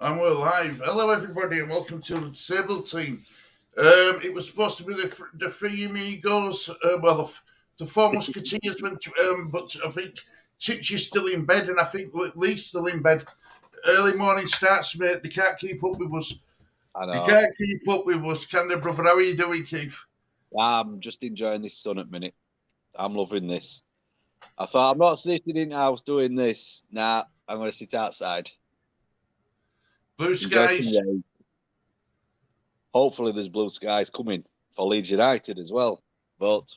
And we're live. Hello, everybody, and welcome to the table team. It was supposed to be the three amigos, the four musketeers went, but I think Titch is still in bed, and I think Lee's still in bed. Early morning starts, mate. They can't keep up with us. I know. They can't keep up with us, can they, brother? How are you doing, Keith? I'm just enjoying this sun at the minute. I'm loving this. I thought, I'm not sitting in the house doing this. Nah, I'm going to sit outside. Blue skies. Hopefully there's blue skies coming for Leeds United as well. But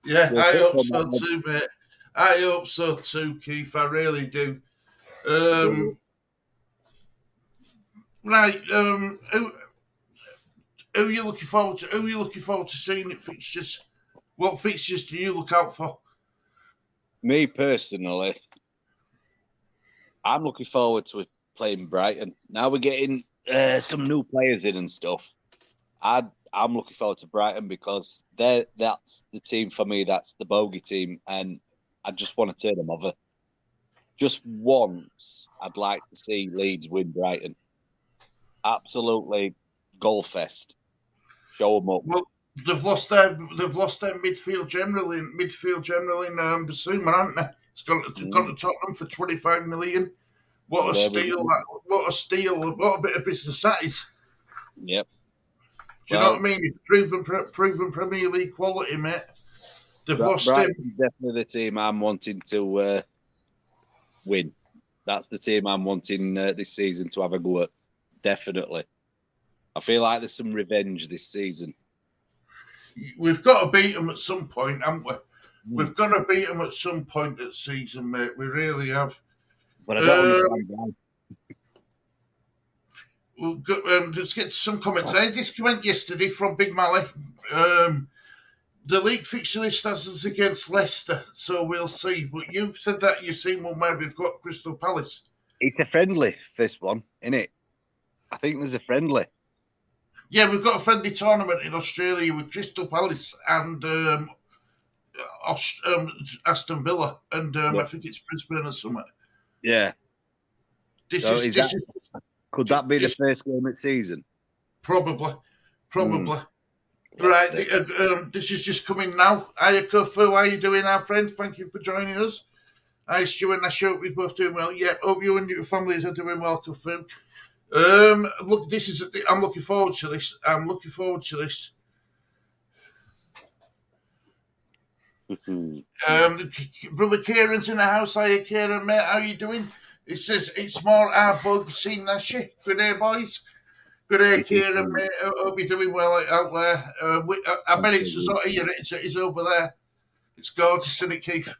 yeah, I hope so too, mate. I hope so too, Keith. I really do. Right. Who are you looking forward to? Who are you looking forward to seeing at fixtures? What fixtures do you look out for? Me personally, I'm looking forward to playing Brighton. Now we're getting some new players in and stuff. I'm looking forward to Brighton because that's the team for me. That's the bogey team, and I just want to turn them over. Just once, I'd like to see Leeds win Brighton. Absolutely, goal fest. Show them up. Well, they've lost their midfield general in Basuma, haven't they? It's gone to Tottenham for 25 million. What a steal! What a steal! What a bit of business that is. Yep. Do you know what I mean? It's proven Premier League quality, mate. They've lost him. Definitely the team I'm wanting to win. That's the team I'm wanting this season to have a go at. Definitely. I feel like there's some revenge this season. We've got to beat them at some point, haven't we? We've got to beat them at some point this season, mate. We really have. But I don't understand why. Let's get some comments. I had this comment yesterday from Big Mally. The league fixture list has us against Leicester, so we'll see. But you've said that you've seen one where we've got Crystal Palace. It's a friendly, this one, isn't it? I think there's a friendly. Yeah, we've got a friendly tournament in Australia with Crystal Palace and Aston Villa, and I think it's Brisbane or something. Yeah. Could that be the first game of the season? Probably. Right, this is just coming now. Hiya, Kufu, how are you doing, our friend? Thank you for joining us. Hi, Stu and Nash, hope we're both doing well. Yeah, hope you and your families are doing well, Kufu. Look, I'm looking forward to this. Brother Kieran's in the house. Hiya, Kieran, mate. How are you doing? It says it's more our bug seen Nashi. Good day, boys. Good day, Kieran, mate. I hope you're doing well out there. I bet it's sort of it's over there. It's gorgeous, isn't it, Keith?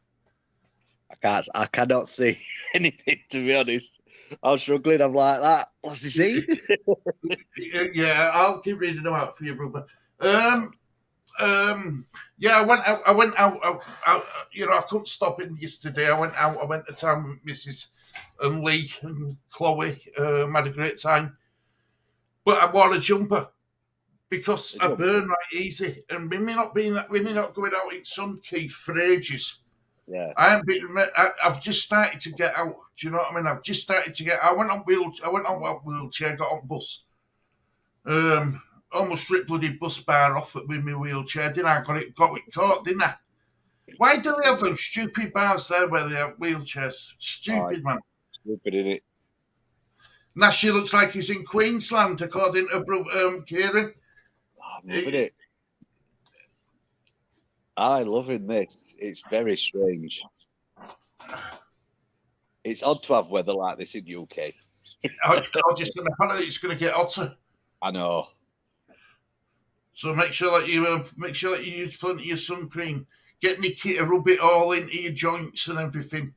I cannot see anything, to be honest. I'm struggling. I'm like that. What's he saying? Yeah, I'll keep reading them out for you, brother. Yeah, I went out. You know, I couldn't stop in yesterday. I went out. I went to town with Mrs. and Lee and Chloe. Had a great time. But I wore a jumper because I burn right easy, and with me not going out in sun, Keith, for ages. Yeah, I've just started to get out. Do you know what I mean? I've just started to get. I went on wheelchair, got on bus. Almost ripped bloody bus bar off with my wheelchair. Didn't I? Got it caught, didn't I? Why do they have those stupid bars there where they have wheelchairs? Stupid, man. Stupid, isn't it? Nashi looks like he's in Queensland, according to Kieran. I'm loving it. I'm loving this. It's very strange. It's odd to have weather like this in the UK. Apparently it's going to get hotter. I know. So make sure that you use plenty of sun cream. Get Nikki to rub it all into your joints and everything.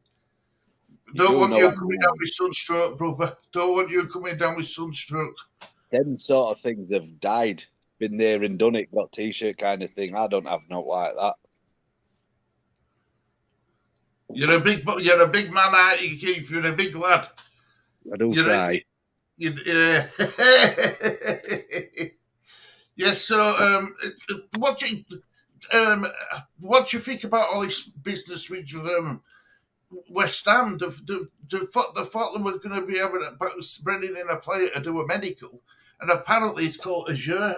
Don't want you coming down with sunstroke, brother. Don't want you coming down with sunstroke. Them sort of things have died. Been there and done it. Got t-shirt kind of thing. I don't have no like that. You're a big man, aren't you, Keith? You're a big lad. I do try. Yeah. Yes. So, what do you think about all this business with West Ham, they thought they were going to be able to bring in a player to do a medical, and apparently it's called Azure,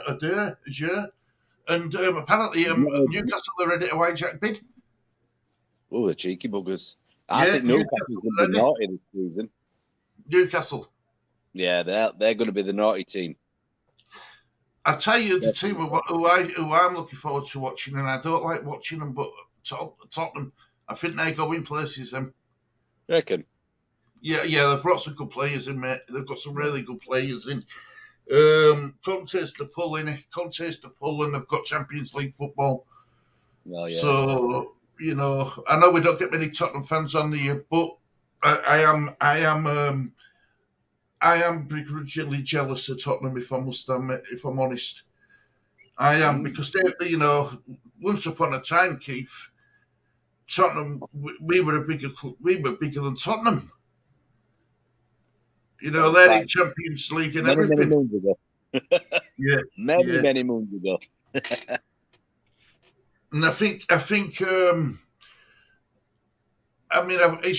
and apparently Newcastle are ready to hijack bid. Oh, the cheeky buggers. I Yeah, think Newcastle's going to be naughty this season. Newcastle. Yeah, they're going to be the naughty team. I tell you, the team who I'm looking forward to watching, and I don't like watching them, but Tottenham, I think they go in places. Reckon? Yeah, they've brought some good players in, mate. They've got some really good players in. Conte's the pull, and they've got Champions League football. Well, yeah. So, I know we don't get many Tottenham fans on the, but I am begrudgingly jealous of Tottenham, if I'm honest. I am, because they, once upon a time, Keith, Tottenham, we were bigger than Tottenham. They're in Champions League and everything. Many moons ago. Yeah, many moons ago. And I think, as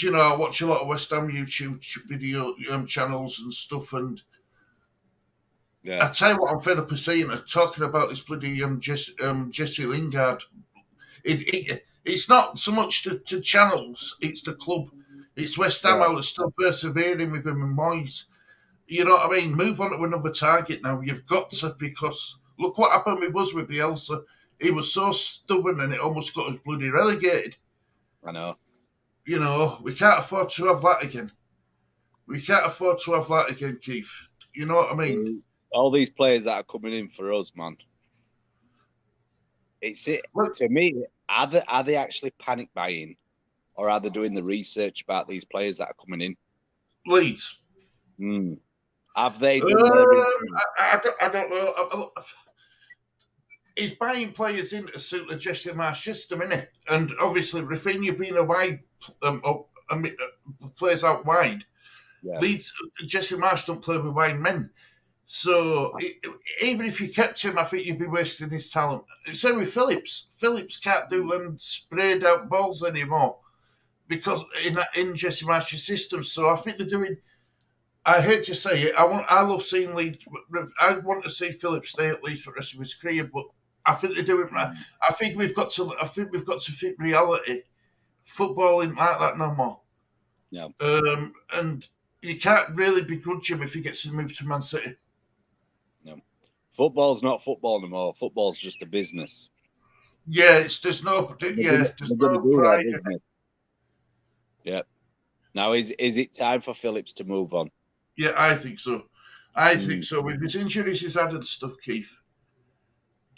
you know, I watch a lot of West Ham YouTube video channels and stuff, and I tell you what, I'm fed up of seeing it, talking about this bloody Jesse Lingard. It's not so much to channels, it's the club. It's West Ham out that's still persevering with him and Moyes. You know what I mean? Move on to another target now. You've got to, because look what happened with us with Bielsa. He was so stubborn and it almost got us bloody relegated. I know. We can't afford to have that again. Keith. You know what I mean? All these players that are coming in for us, man. To me, are they actually panic buying, or are they doing the research about these players that are coming in? Leeds. Have they? I don't know. He's buying players in to suit the Jesse Marsh system, innit? And obviously, Rafinha being a wide, plays out wide. Yeah. Leeds, Jesse Marsh don't play with wide men. So even if you kept him, I think you'd be wasting his talent. Same with Phillips. Phillips can't do them sprayed out balls anymore because in Jesse Marsh's system. So I think they're doing. I hate to say it. I love seeing Leeds. I want to see Phillips stay at Leeds for the rest of his career, but I think they're doing right. I think we've got to fit reality. Football ain't like that no more. Yeah. And you can't really begrudge him if he gets to move to Man City. No. Football's not football anymore. Football's just a business. Yeah, there's no pride. Yeah. Now is it time for Phillips to move on? Yeah, I think so. I think so. With his injuries he's had and stuff, Keith.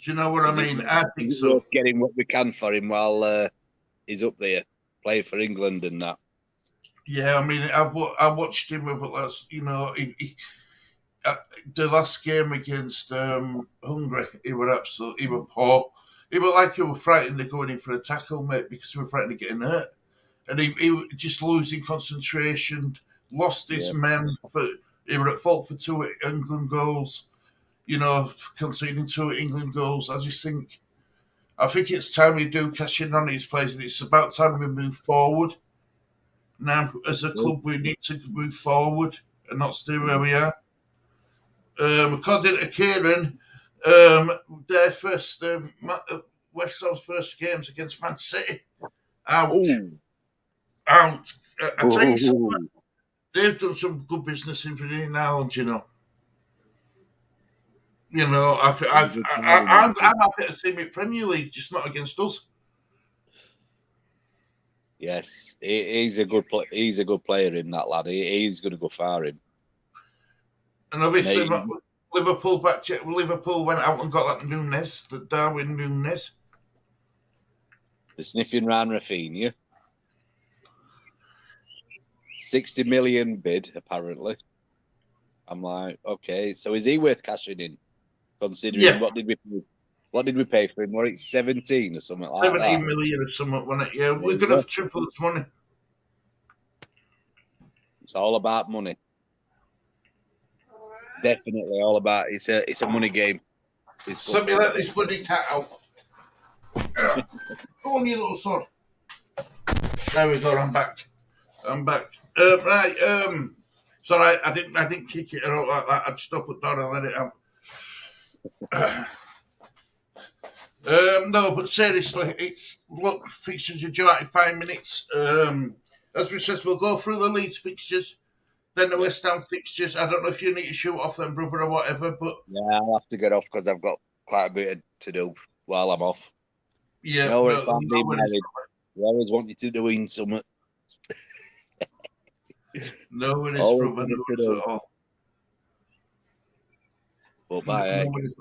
Do you know what I mean? I think so. Getting what we can for him while he's up there playing for England and that. Yeah, I mean, I watched him with last. The last game against Hungary, he were poor. He was like he was frightened of going in for a tackle, mate, because he was frightened of getting hurt, and he was just losing concentration. Lost his men. He were at fault for 2 England goals. Conceding 2 England goals. I think it's time we do cash in on these players, and it's about time we move forward. Now, as a club, we need to move forward and not stay where we are. According to Kieran, their first West Ham's first games against Man City. Ouch. I tell you something. They've done some good business in Ireland, I'm happy to see him in Premier League, just not against us. Yes, he's a good player in that lad. He's going to go far in. And obviously, Liverpool went out and got that Darwin Núñez. The sniffing round Rafinha. 60 million bid, apparently. I'm like, okay, so is he worth cashing in? Considering what did we pay for him? Was it 17 or something like 17 that? 17 million or something, wasn't it? Yeah, we're going to have triple its money. It's all about money. Definitely all about it's a money game. Let me let this bloody cat out. Go on, you little sod. There we go, I'm back. I'm back. Right. Sorry, I didn't kick it out like that. I'd stop it down and let it out. No, but seriously, it's look, fixtures are due out in 5 minutes. As we says, we'll go through the Leeds fixtures, then the West Ham fixtures. I don't know if you need to shoot off them, brother, or whatever, but Yeah, I'll have to get off because I've got quite a bit to do while I'm off. yeah, You know what it's like being married. You always want you to doing something. No worries, Always brother, no something to worries do. at all. But my No heck, worries.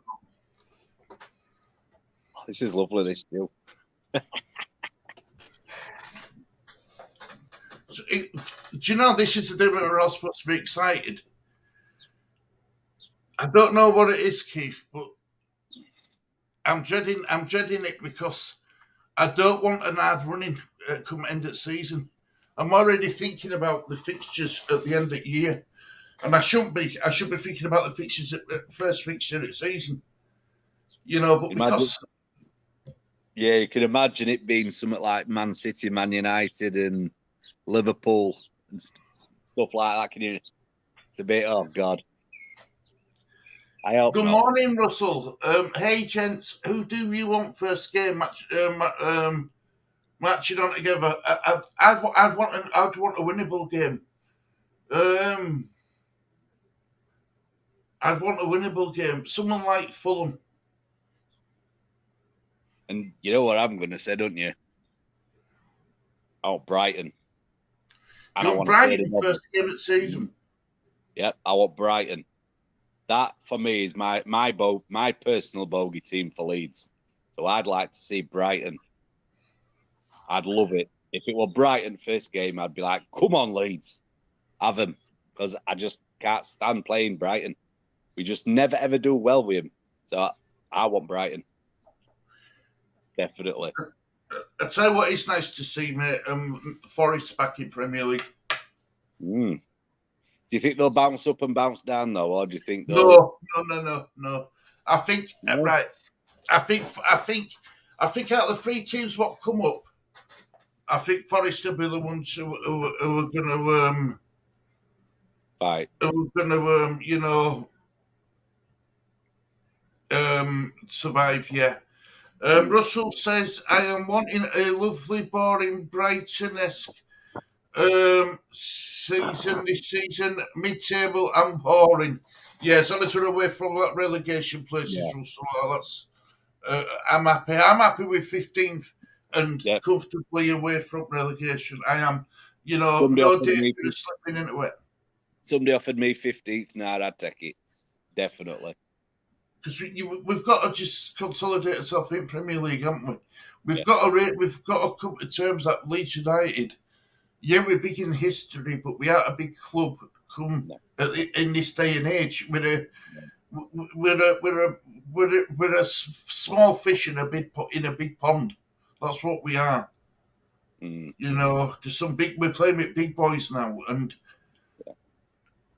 this is lovely, this too. Do you know this is the day when we're all supposed to be excited? I don't know what it is, Keith, but I'm dreading it because I don't want an hard running come end of season. I'm already thinking about the fixtures at the end of the year, and I shouldn't be. I should be thinking about the fixtures at the first fixture of the season. You know, but because Yeah, you can imagine it being something like Man City, Man United, and Liverpool and stuff like that. Can you? It's a bit. Oh God. I hope good not. morning, Russell. Hey, gents, who do you want first game matching on together? I'd want a winnable game. I'd want a winnable game. Someone like Fulham. And you know what I'm going to say, don't you? Oh, Brighton. And You I want want to play Brighton them. first game of the season. Yep, I want Brighton. That for me is my personal bogey team for Leeds. So I'd like to see Brighton. I'd love it. If it were Brighton first game, I'd be like, come on, Leeds. Have them. Because I just can't stand playing Brighton. We just never, ever do well with him. So I want Brighton. Definitely. I tell you what, it's nice to see, mate. Forest back in Premier League. Do you think they'll bounce up and bounce down though, or do you think they'll... No. I think right. I think out of the three teams what come up, I think Forest will be the ones who are going to Fight. who are going to survive. Yeah. Russell says, I am wanting a lovely, boring, Brighton-esque season this season, mid-table and boring. Yeah, as long as we're away from that relegation places, Russell. That's I'm happy. I'm happy with 15th and comfortably away from relegation. I am. No danger of slipping into it. Somebody offered me 15th. Nah, I'd take it. Definitely. Because we've got to just consolidate ourselves in Premier League, haven't we? We've got to come to terms that Leeds United. Yeah, we're big in history, but we aren't a big club. In this day and age, we're a small fish in a big pond. That's what we are. There's some big. We're playing with big boys now, and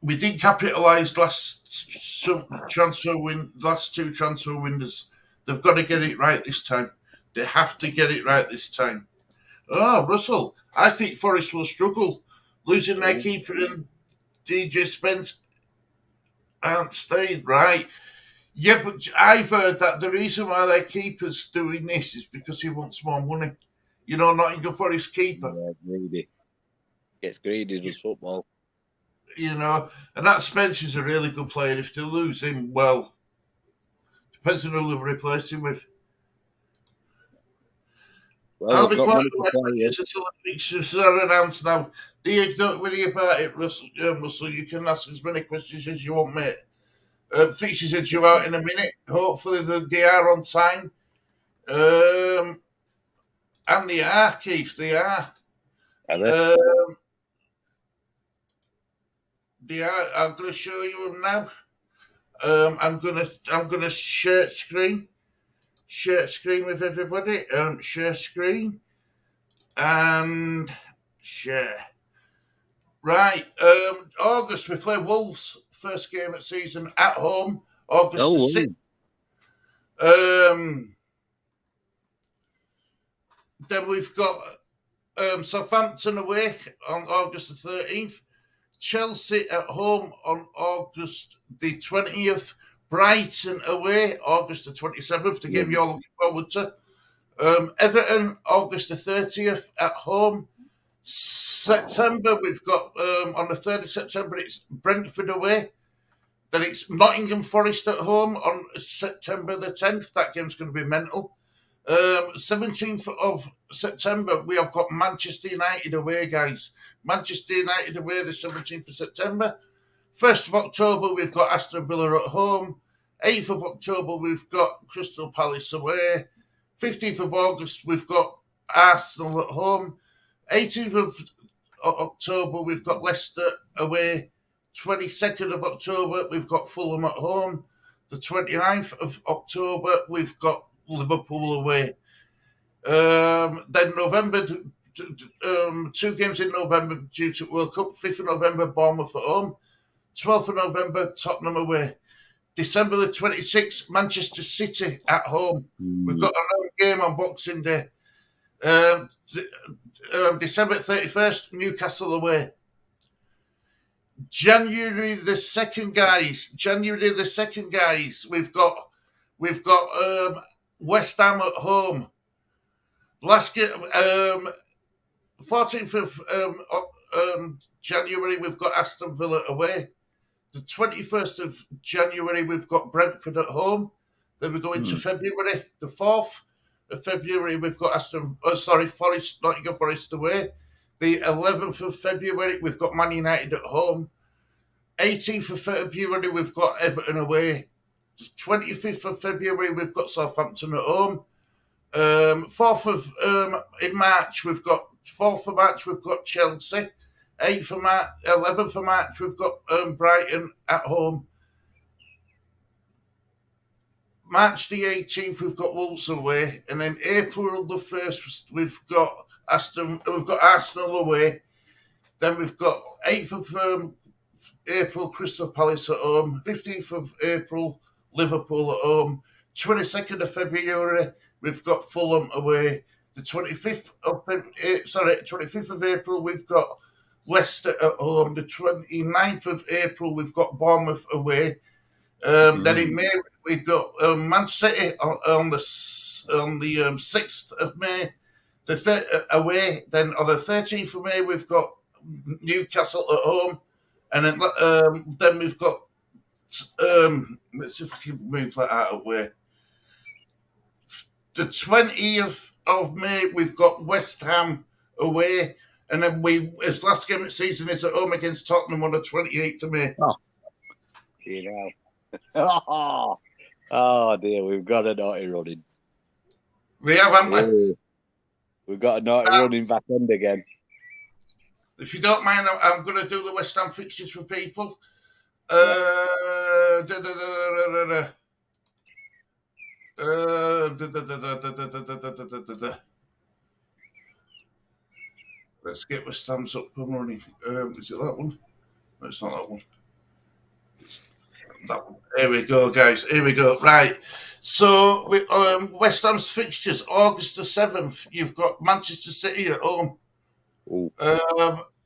we didn't capitalise last two transfer windows. They've got to get it right this time. They have to get it right this time. Oh, Russell, I think Forest will struggle. Losing their keeper and DJ Spence aren't staying right. Yeah, but I've heard that the reason why their keeper's doing this is because he wants more money. Nottingham Forest keeper. Yeah, greedy. Gets greedy, does football. And that Spence is a really good player. If they lose him, well, depends on who they'll replace him with. Well, I'll be quite until the fixtures are announced now. Don't worry about it, Russell. You can ask as many questions as you want, mate. Fixtures are due out in a minute. Hopefully they are on time. And they are, Keith. They are. They are. I'm going to show you them now. I'm gonna share screen with everybody. Share screen and share. Right. August we play Wolves first game of season at home. August the 6th. Then we've got Southampton away on August the 13th. Chelsea at home on August the 20th. Brighton away August the 27th, the game you're looking forward to. Everton August the 30th at home. September, we've got on the 3rd of September, it's Brentford away. Then it's Nottingham Forest at home on September the 10th. That game's going to be mental. 17th of September, we have got Manchester United away, guys. Manchester United away the 17th of September. 1st of October, we've got Aston Villa at home. 8th of October, we've got Crystal Palace away. 15th of August, we've got Arsenal at home. 18th of October, we've got Leicester away. 22nd of October, we've got Fulham at home. The 29th of October, we've got Liverpool away. Then November, 2 games in November due to World Cup. 5th of November, Bournemouth at home. 12th of November, Tottenham away. December the 26th, Manchester City at home. We've got another game on Boxing Day. December 31st, Newcastle away. January the 2nd, guys. We've got West Ham at home. Last game, 14th of January, we've got Aston Villa away. The 21st of January, we've got Brentford at home. Then we go into February. The 4th of February, we've got Forest, Nottingham Forest away. The 11th of February, we've got Man United at home. 18th of February, we've got Everton away. 25th of February, we've got Southampton at home. 4th of March, we've got Chelsea. 11th of March, we've got Brighton at home. March the 18th, we've got Wolves away, and then April the 1st, we've got Arsenal away. Then we've got 8th of April, Crystal Palace at home. 15th of April, Liverpool at home. 22nd of February, we've got Fulham away. The 25th of April, we've got Leicester at home. The 29th of April, we've got Bournemouth away. Then in May, we've got Man City on the 6th of May, away. Then on the 13th of May, we've got Newcastle at home. And then we've got, let's see if I can move that out of the way. The 20th of May, we've got West Ham away. And then his last game of the season is at home against Tottenham on the 28th of May. Oh dear, we've got a naughty running. We have, haven't we? We've got a naughty running back end again. If you don't mind, I'm going to do the West Ham fixtures for people. Let's get West Ham's up and running. Is it that one? No, it's not that one. It's that one. Here we go, guys. Here we go. Right. So, West Ham's fixtures, August the 7th, you've got Manchester City at home.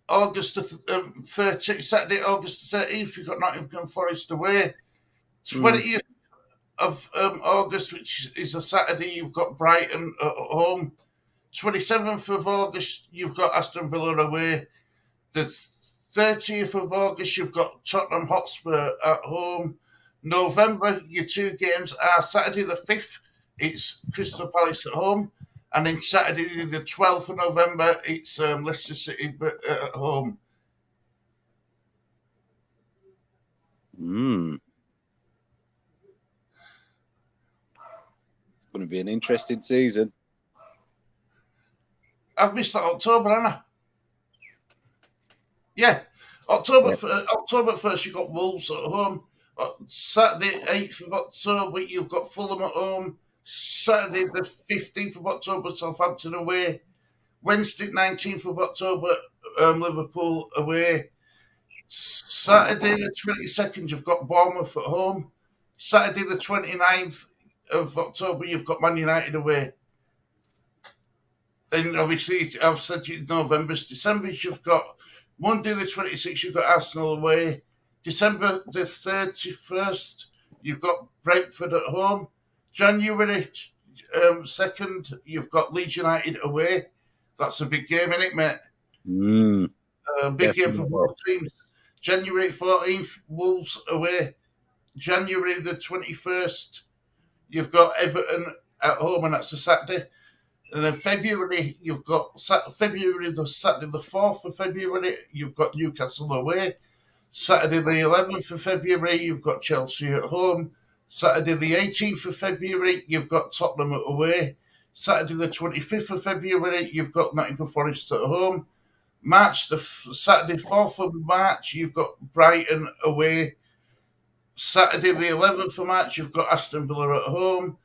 August the 13th, Saturday, August the 13th, you've got Nottingham Forest away. 20th of August, which is a Saturday, you've got Brighton at home. 27th of August, you've got Aston Villa away. The 30th of August, you've got Tottenham Hotspur at home. November, your 2 games are Saturday the 5th, it's Crystal Palace at home. And then Saturday the 12th of November, it's Leicester City at home. It's going to be an interesting season. I've missed that October, haven't I? Yeah. October 1st, you've got Wolves at home. Saturday 8th of October, you've got Fulham at home. Saturday the 15th of October, Southampton away. Wednesday 19th of October, Liverpool away. Saturday the 22nd, you've got Bournemouth at home. Saturday the 29th of October, you've got Man United away. And obviously, I've said November's. December's, you've got Monday the 26th, you've got Arsenal away. December the 31st, you've got Brentford at home. January 2nd, you've got Leeds United away. That's a big game, isn't it, mate? Big game for both teams. January 14th, Wolves away. January the 21st, you've got Everton at home, and that's a Saturday. And then February, you've got Saturday the 4th of February, you've got Newcastle away. Saturday the 11th of February, you've got Chelsea at home. Saturday the 18th of February, you've got Tottenham away. Saturday the 25th of February, you've got Nottingham Forest at home. Saturday 4th of March, you've got Brighton away. Saturday the 11th of March, you've got Aston Villa at home.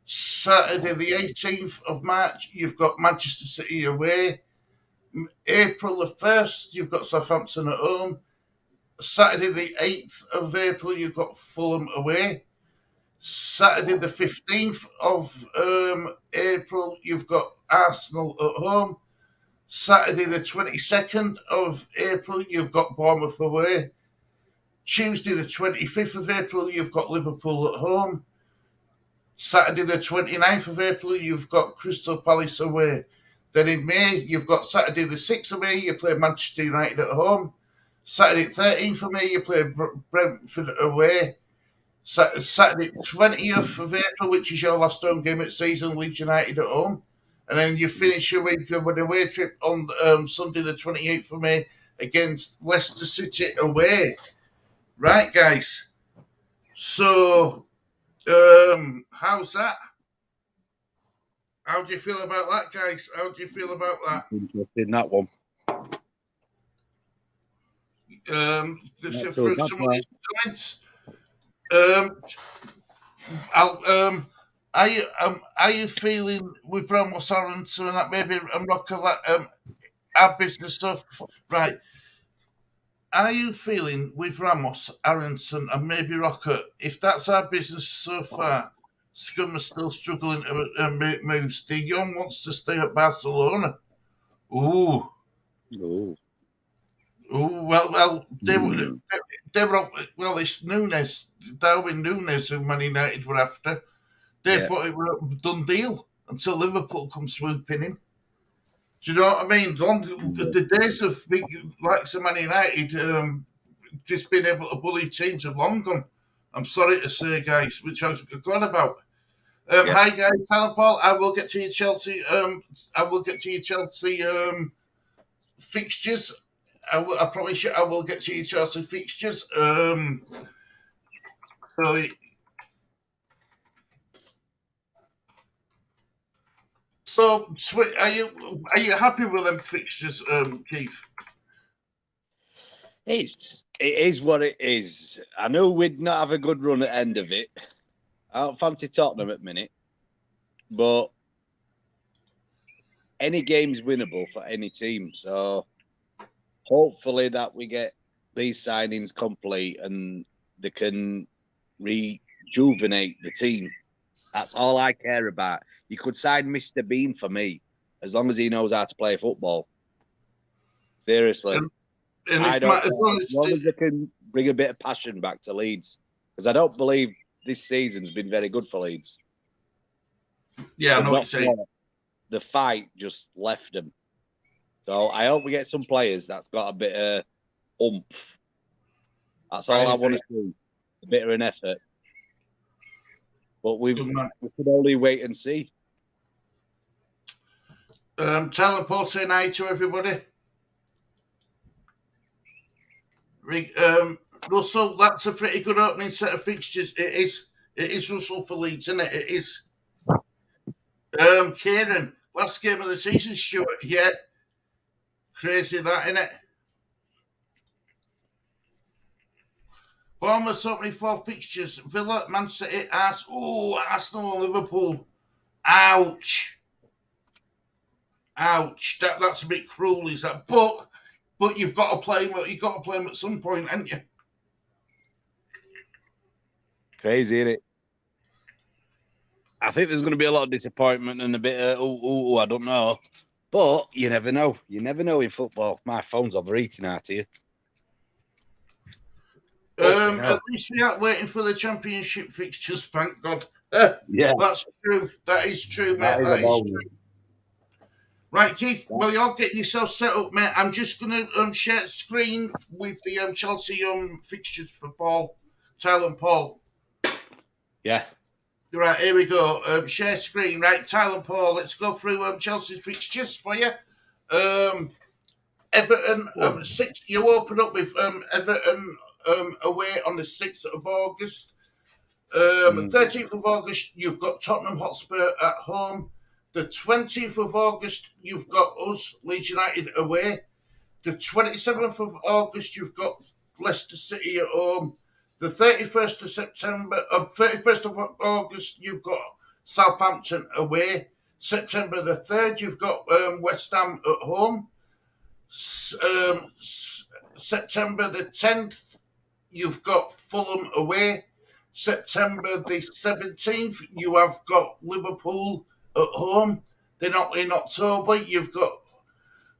Saturday the 18th of March, you've got Manchester City away. April the 1st, you've got Southampton at home. Saturday the 8th of April, you've got Fulham away. Saturday the 15th of April, you've got Arsenal at home. Saturday the 22nd of April, you've got Bournemouth away. Tuesday the 25th of April, you've got Liverpool at home. Saturday the 29th of April, you've got Crystal Palace away. Then in May, you've got Saturday the 6th of May, you play Manchester United at home. Saturday 13th of May, you play Brentford away. Saturday 20th of April, which is your last home game at season, Leeds United at home. And then you finish your week with an away trip on Sunday the 28th of May against Leicester City away. Right, guys. So, how's that? How do you feel about that, guys? How do you feel about that? Interested in that one. For some of these comments. Are you feeling with Ramos Aronson and that maybe Rocker that our business stuff? Right. Are you feeling with Ramos, Aronson, and maybe Rocker, if that's our business so far, Scum is still struggling to make moves? De Jong wants to stay at Barcelona. Ooh. Well, it's Nunes, Darwin Nunes, who Man United were after. They thought it was a done deal until Liverpool come swooping in. Do you know what I mean? The days of likes of Man United just being able to bully teams have long gone. I'm sorry to say, guys, which I was glad about. Hi, guys. Hello, Paul. I will get to your Chelsea. Fixtures. I promise you, I will get to your Chelsea fixtures. So, are you happy with them fixtures, Keith? It is what it is. I know we'd not have a good run at the end of it. I don't fancy Tottenham at the minute, but any game's winnable for any team. So hopefully that we get these signings complete and they can rejuvenate the team. That's all I care about. You could sign Mr. Bean for me, as long as he knows how to play football. Seriously. As long as they can bring a bit of passion back to Leeds. Because I don't believe this season's been very good for Leeds. Yeah, I know what you're saying. The fight just left them. So I hope we get some players that's got a bit of oomph. That's all I want to see. A bit of an effort. But we could only wait and see. Tell Paul saying hi to everybody. Russell, that's a pretty good opening set of fixtures. It is Russell for Leeds, isn't it? It is. Kieran, last game of the season, Stuart. Yeah. Crazy that, isn't it? Bournemouth's opening 4 fixtures. Villa, Man City, Arsenal, Liverpool. Ouch. That's a bit cruel, is that? But you've got to play him. You've got to play him at some point, haven't you? Crazy, isn't it? I think there's going to be a lot of disappointment and a bit of I don't know. But you never know. You never know in football. My phone's overheating out here. At least we aren't waiting for the championship fixtures, thank God. Yeah. That's true. That is true, mate. That is true. Right, Keith, well, you're getting yourself set up, mate. I'm just going to share screen with the Chelsea fixtures for Paul, Tyler and Paul. Yeah. Right, here we go. Share screen. Right, Tyler and Paul, let's go through Chelsea's fixtures for you. Everton, 6. You open up with Everton away on the 6th of August. 13th of August, you've got Tottenham Hotspur at home. The 20th of August, you've got us, Leeds United, away. The 27th of August, you've got Leicester City at home. The 31st of August, you've got Southampton away. September the 3rd, you've got West Ham at home. September the 10th, you've got Fulham away. September the 17th, you have got Liverpool at home. Then in October, you've got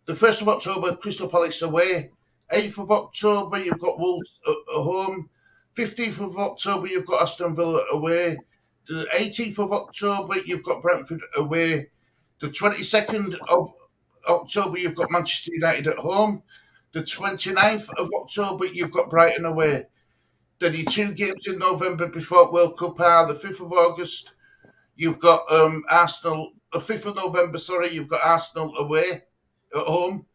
the 1st of October, Crystal Palace away. 8th of October, you've got Wolves at home. 15th of October, you've got Aston Villa away. The 18th of October, you've got Brentford away. The 22nd of October, you've got Manchester United at home. The 29th of October, you've got Brighton away. Then your 2 games in November before World Cup are the 5th of August, you've got Arsenal. The 5th of November, you've got Arsenal away at home.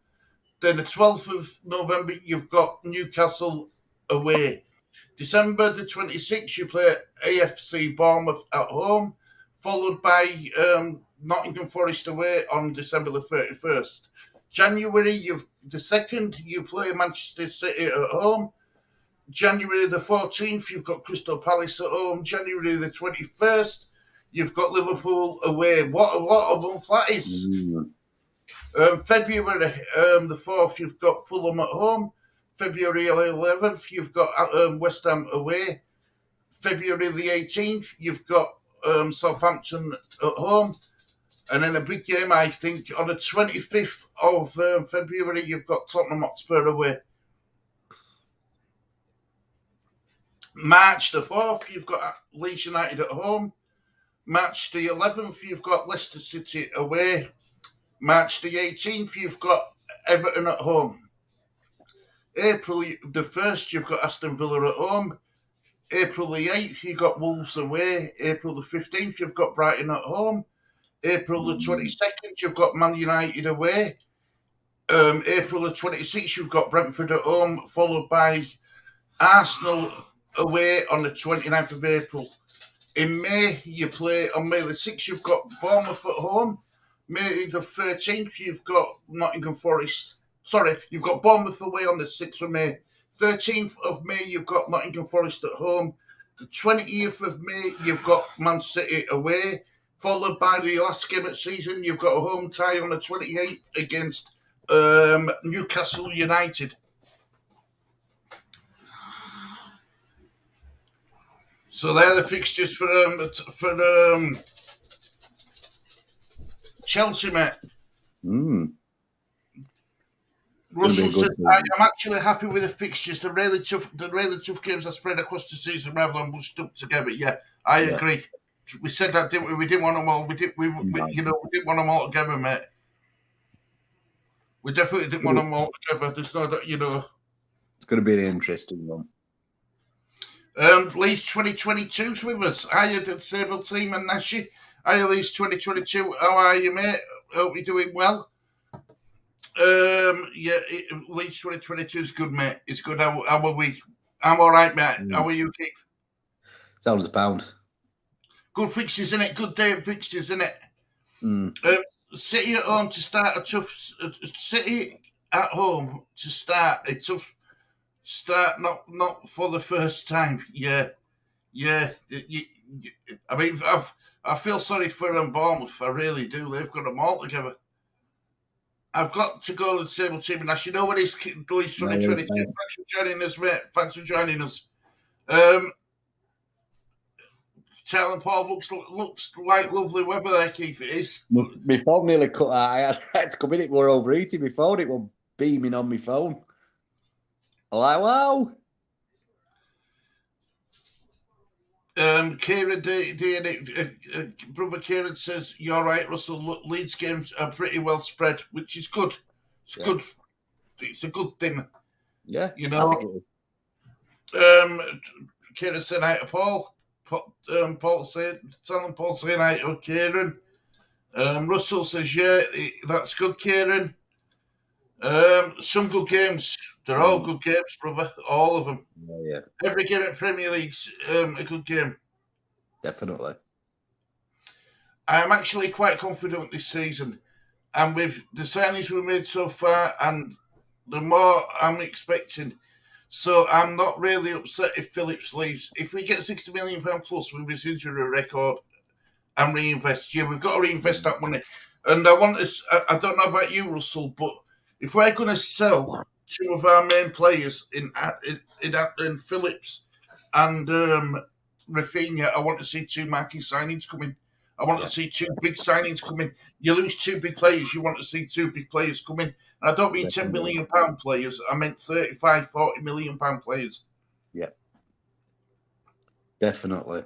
Then the 12th of November, you've got Newcastle away. December the 26th, you play AFC Bournemouth at home, followed by Nottingham Forest away on December the 31st. January the 2nd, you play Manchester City at home. January the 14th, you've got Crystal Palace at home. January the 21st, you've got Liverpool away. What a month that is. February the 4th, you've got Fulham at home. February 11th, you've got West Ham away. February the 18th, you've got Southampton at home. And then a big game, I think, on the 25th of February, you've got Tottenham Hotspur away. March the 4th, you've got Leeds United at home. March the 11th, you've got Leicester City away. March the 18th, you've got Everton at home. April the 1st, you've got Aston Villa at home. April the 8th, you've got Wolves away. April the 15th, you've got Brighton at home. April the 22nd, you've got Man United away. April the 26th, you've got Brentford at home, followed by Arsenal away on the 29th of April. In May, you play on May the 6th, you've got Bournemouth at home. May the 13th, you've got Nottingham Forest. You've got Bournemouth away on the 6th of May. 13th of May, you've got Nottingham Forest at home. The 20th of May, you've got Man City away. Followed by the last game of the season, you've got a home tie on the 28th against Newcastle United. So they're the fixtures for Chelsea, mate. Russell said, "I am actually happy with the fixtures. The really tough games are spread across the season rather than bunched up together." Yeah, I agree. We said that, didn't we? We didn't want them all. We didn't want them all together, mate. We definitely didn't want them all together. There's no, It's going to be an interesting one. Leeds 2022's with us. Hiya, the Sable team and Nashi. Hiya, Leeds 2022. How are you, mate? Hope you're doing well. Leeds 2022 is good, mate. It's good. How are we? I'm all right, mate. How are you, Keith? Sounds a pound. Good fixtures, isn't it? Good day of fixtures, isn't it? City at home to start a tough. City at home to start a tough start. Not for the first time. Yeah. I mean, I feel sorry for Bournemouth. I really do. They've got them all together. I've got to go to the Sable team, and you know what is Leeds 2022. Thanks for joining us, mate. Thanks for joining us. Charlie Paul looks like lovely weather there, Keith. It is. My phone nearly cut out. I had to come in. It were overheating my phone. It was beaming on my phone. I'm like, wow. Kieran, brother Kieran says, "You're right, Russell. Leeds games are pretty well spread, which is good. It's good. It's a good thing. Yeah, you know." Kieran said hi to Paul. Paul saying hi to Kieran. Russell says, "Yeah, that's good, Kieran." Some good games. They're all good games, brother. All of them. Yeah. Every game at Premier League's a good game. Definitely. I'm actually quite confident this season. And with the signings we've made so far and the more I'm expecting, so I'm not really upset if Phillips leaves. If we get £60 million plus with his injury record and reinvest, we've got to reinvest that money. And I don't know about you, Russell, but if we're going to sell two of our main players in Phillips and Rafinha, I want to see two marquee signings coming. I want to see two big signings coming. You lose two big players, you want to see two big players come in. And I don't mean £10 million players, I meant 35, £40 million players. Yeah. Definitely.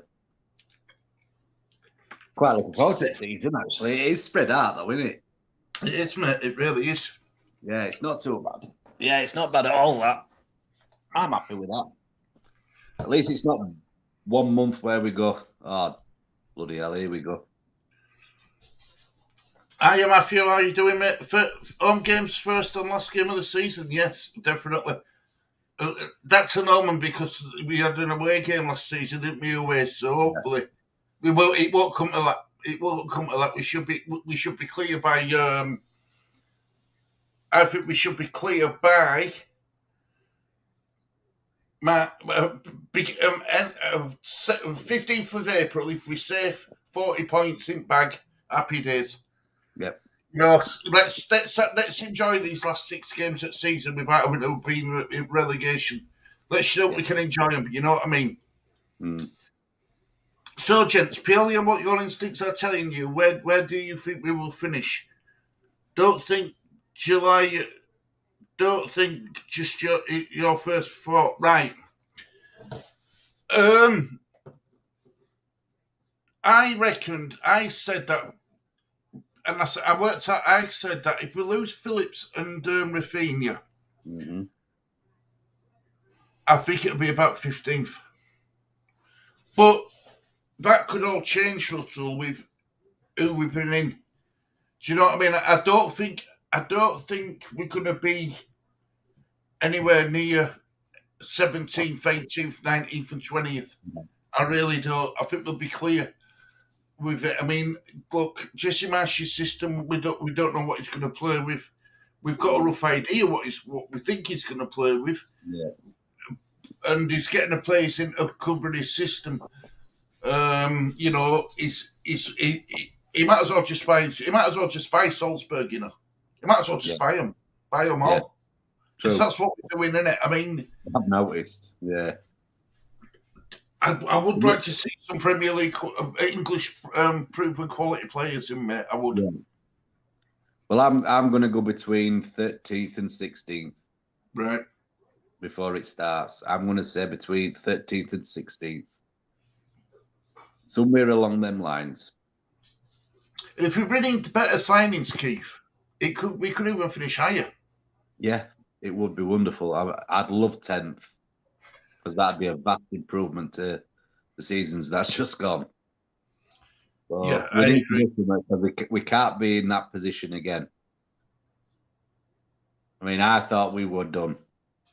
Quite looking forward to the season, actually. It is spread out, though, isn't it? It is, mate. It really is. Yeah, it's not too bad. Yeah, it's not bad at all, that. I'm happy with that. At least it's not 1 month where we go, oh, bloody hell, here we go. Hiya, Matthew. How are you doing, mate? Home games first and last game of the season? Yes, definitely. That's an omen because we had an away game last season, didn't we? Away, so hopefully we will. It won't come to that. It won't come to that. We should be clear by. I think we should be clear by. 15th of April. If we save 40 points in bag, happy days. Yep. Let's enjoy these last 6 games of season without having to be in relegation. Let's show we can enjoy them. You know what I mean? Mm. So, gents, purely on what your instincts are telling you, where do you think we will finish? Don't think July. Don't think just your first thought. Right. I reckoned. I said that. And I said that if we lose Phillips and Rafinha, I think it'll be about 15th. But that could all change, Russell, with who we bring in. Do you know what I mean? I don't think we're going to be anywhere near 17th, 18th, 19th, and 20th. I really don't. I think we'll be clear with it. I mean, look, Jesse Marsh's system, we don't know what he's going to play with. We've got a rough idea what we think he's going to play with. Yeah. And he's getting the players into covering his system. You know, he might as well just buy Salzburg, you know. He might as well just buy them all. Because that's what we're doing, innit? I mean, I've noticed, yeah. I would like to see some Premier League English proven quality players in, mate. I would. Yeah. Well, I'm going to go between 13th and 16th. Right. Before it starts, I'm going to say between 13th and 16th. Somewhere along them lines. If we bring in better signings, Keith, we could even finish higher. Yeah, it would be wonderful. I'd love 10th. Because that'd be a vast improvement to the seasons that's just gone. So yeah, I agree. We can't be in that position again. I mean, I thought we were done.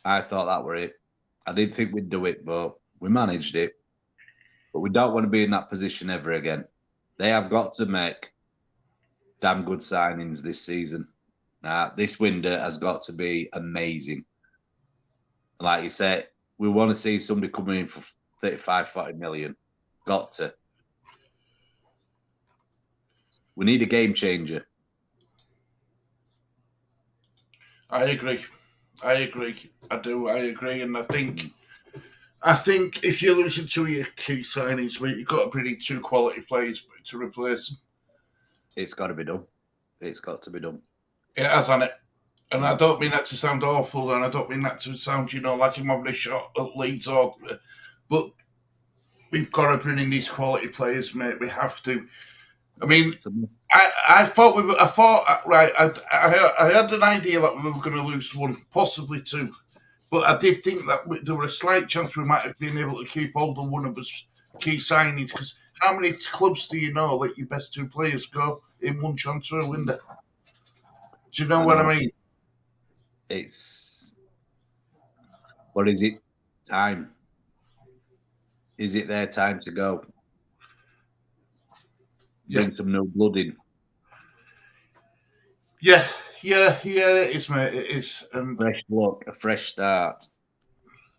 I thought that were it. I didn't think we'd do it, but we managed it. But we don't want to be in that position ever again. They have got to make damn good signings this season. This window has got to be amazing. Like you said, we want to see somebody coming in for 35, 40 million. Got to. We need a game changer. I agree. I do. I agree. And I think I think if you're losing two of your key signings, you've got to bring in two quality players to replace them. It's got to be done. It's got to be done. It has, hasn't it? And I don't mean that to sound awful, and I don't mean that to sound, like him having a shot at Leeds, but we've got to bring in these quality players, mate. We have to. I mean, I thought right. I had an idea that we were going to lose one, possibly two, but I did think that there was a slight chance we might have been able to keep hold of one of us key signings. Because how many clubs do you know let your best two players go in one transfer window? Do you know what I mean? It's what is it? Time. Is it their time to go? Bring some new blood in. Yeah, it is, mate. It is. And fresh look, a fresh start.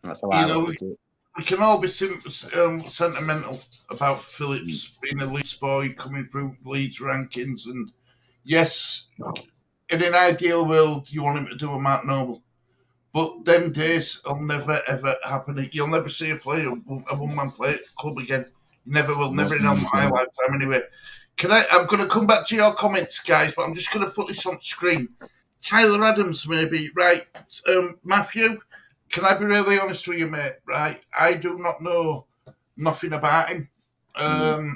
That's how I look at it. We can all be sentimental about Phillips being a Leeds boy coming through Leeds rankings, and yes, in an ideal world, you want him to do a Matt Noble, but them days will never ever happen. You'll never see a player, a one-man play club again. You never will, never in my lifetime anyway. I'm going to come back to your comments, guys, but I'm just going to put this on screen. Tyler Adams, maybe, right? Matthew, can I be really honest with you, mate? Right, I do not know nothing about him. I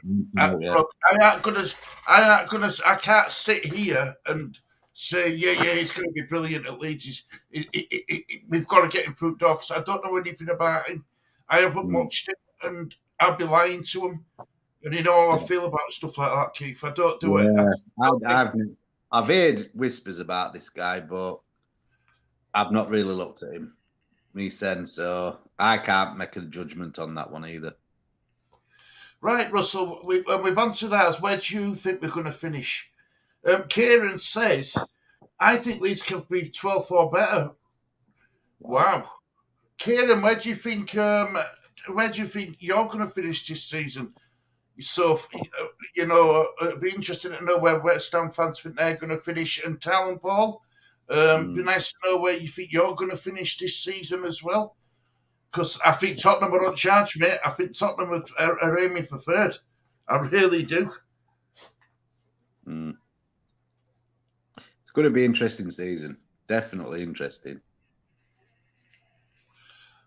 can't sit here and say, he's going to be brilliant at Leeds. We've got to get him through dogs. I don't know anything about him. I haven't watched him, and I'll be lying to him. And you know how I feel about stuff like that, Keith. I don't do it. I've heard whispers about this guy, but I've not really looked at him. So I can't make a judgment on that one either. Right, Russell, we've answered ours. Where do you think we're going to finish? Kieran says, I think Leeds can be 12th or better. Wow. Kieran, where do you think you're going to finish this season? So, it'd be interesting to know where West Ham fans think they're going to finish. And Talon Paul, be nice to know where you think you're going to finish this season as well. Because I think Tottenham are on charge, mate. I think Tottenham are aiming for third. I really do. It's going to be an interesting season. Definitely interesting.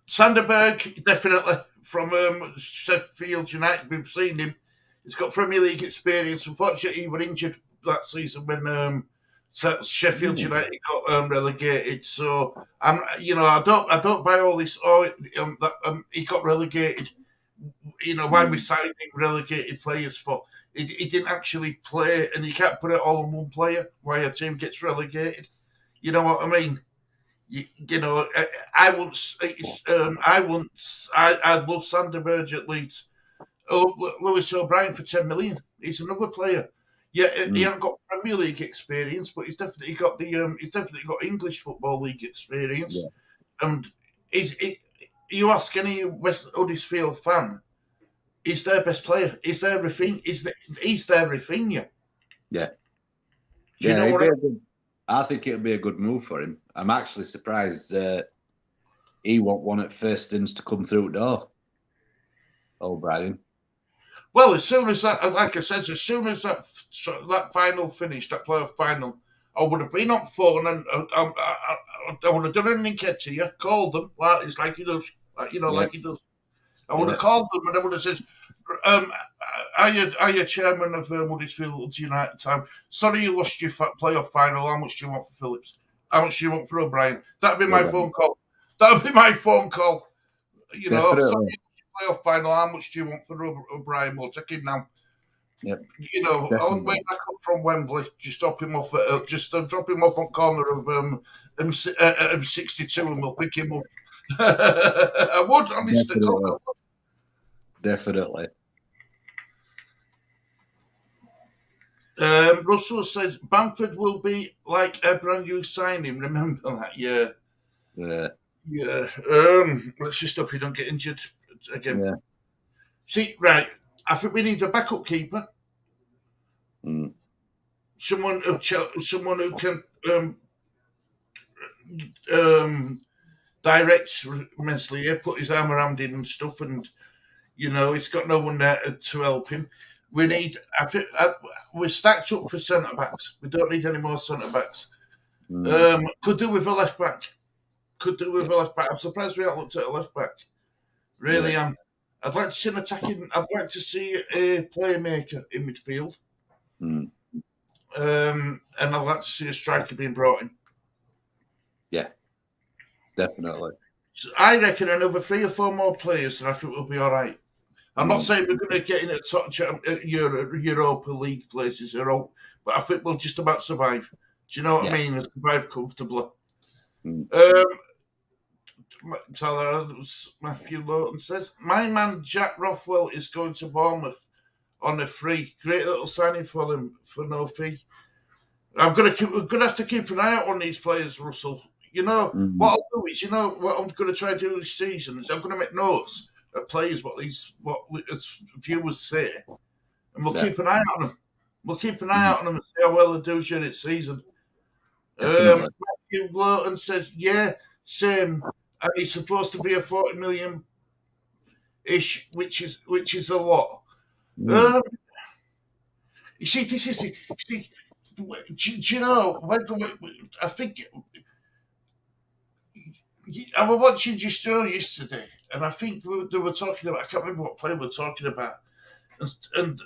Sanderberg, definitely, from Sheffield United. We've seen him. He's got Premier League experience. Unfortunately, he was injured that season when Sheffield United got relegated. So I don't buy all this. He got relegated. Why we signing relegated players for? He didn't actually play, and you can't put it all on one player. Why a team gets relegated? You know what I mean? I love Sanderberg at Leeds. Oh, Lewis O'Brien for 10 million. He's another player. Yeah, he hasn't got Premier League experience, but he's definitely got English Football League experience. Yeah. And you ask any West Huddersfield fan, he's their best player. He's their Rafinha. He's their Rafinha. Yeah. Do you know what I think it'll be a good move for him. I'm actually surprised he won't want at first instance to come through the door. O'Brien. Well, as soon as that, like I said, as soon as that final finished, that playoff final, I would have been on phone and I would have done an enquete to you, called them, like he does. Like he does. I would have called them and I would have said, are you chairman of Huddersfield United time? Sorry you lost your playoff final. How much do you want for Phillips? How much do you want for O'Brien? That'd be my phone call. Sorry, playoff final. How much do you want for O'Brien? We'll take him now. Yep. On the way back up from Wembley, just drop him off on corner of M62 and we'll pick him up. I would. I missed the call. Definitely. Russell says Bamford will be like a brand new signing. Remember that? Yeah. Let's just hope he don't get injured again. Yeah. See, right. I think we need a backup keeper. Someone who can directs immensely here, put his arm around him and stuff, and he's got no one there to help him. We need. We're stacked up for centre backs. We don't need any more centre backs. Could do with a left back. I'm surprised we haven't looked at a left back. Really am. I'd like to see an attacking. I'd like to see a playmaker in midfield. And I'd like to see a striker being brought in. Yeah, definitely. So I reckon another 3 or 4 more players, and I think we'll be all right. I'm not saying we're going to get in at top Europa League places at all, but I think we'll just about survive. Do you know what I mean? Survive comfortably. Matthew Lawton says, my man Jack Rothwell is going to Bournemouth on a free. Great little signing for him for no fee. We're going to have to keep an eye out on these players, Russell. What I'll do is, what I'm going to try to do this season is I'm going to make notes of players, what viewers say, and we'll keep an eye on them. We'll keep an eye out on them and see how well they do during the season. Matthew Lawton says, yeah, same. And he's supposed to be a 40 million ish, which is a lot. You see, this is do you know? I think I was watching your show yesterday, and I think they were talking about. I can't remember what player we were talking about, and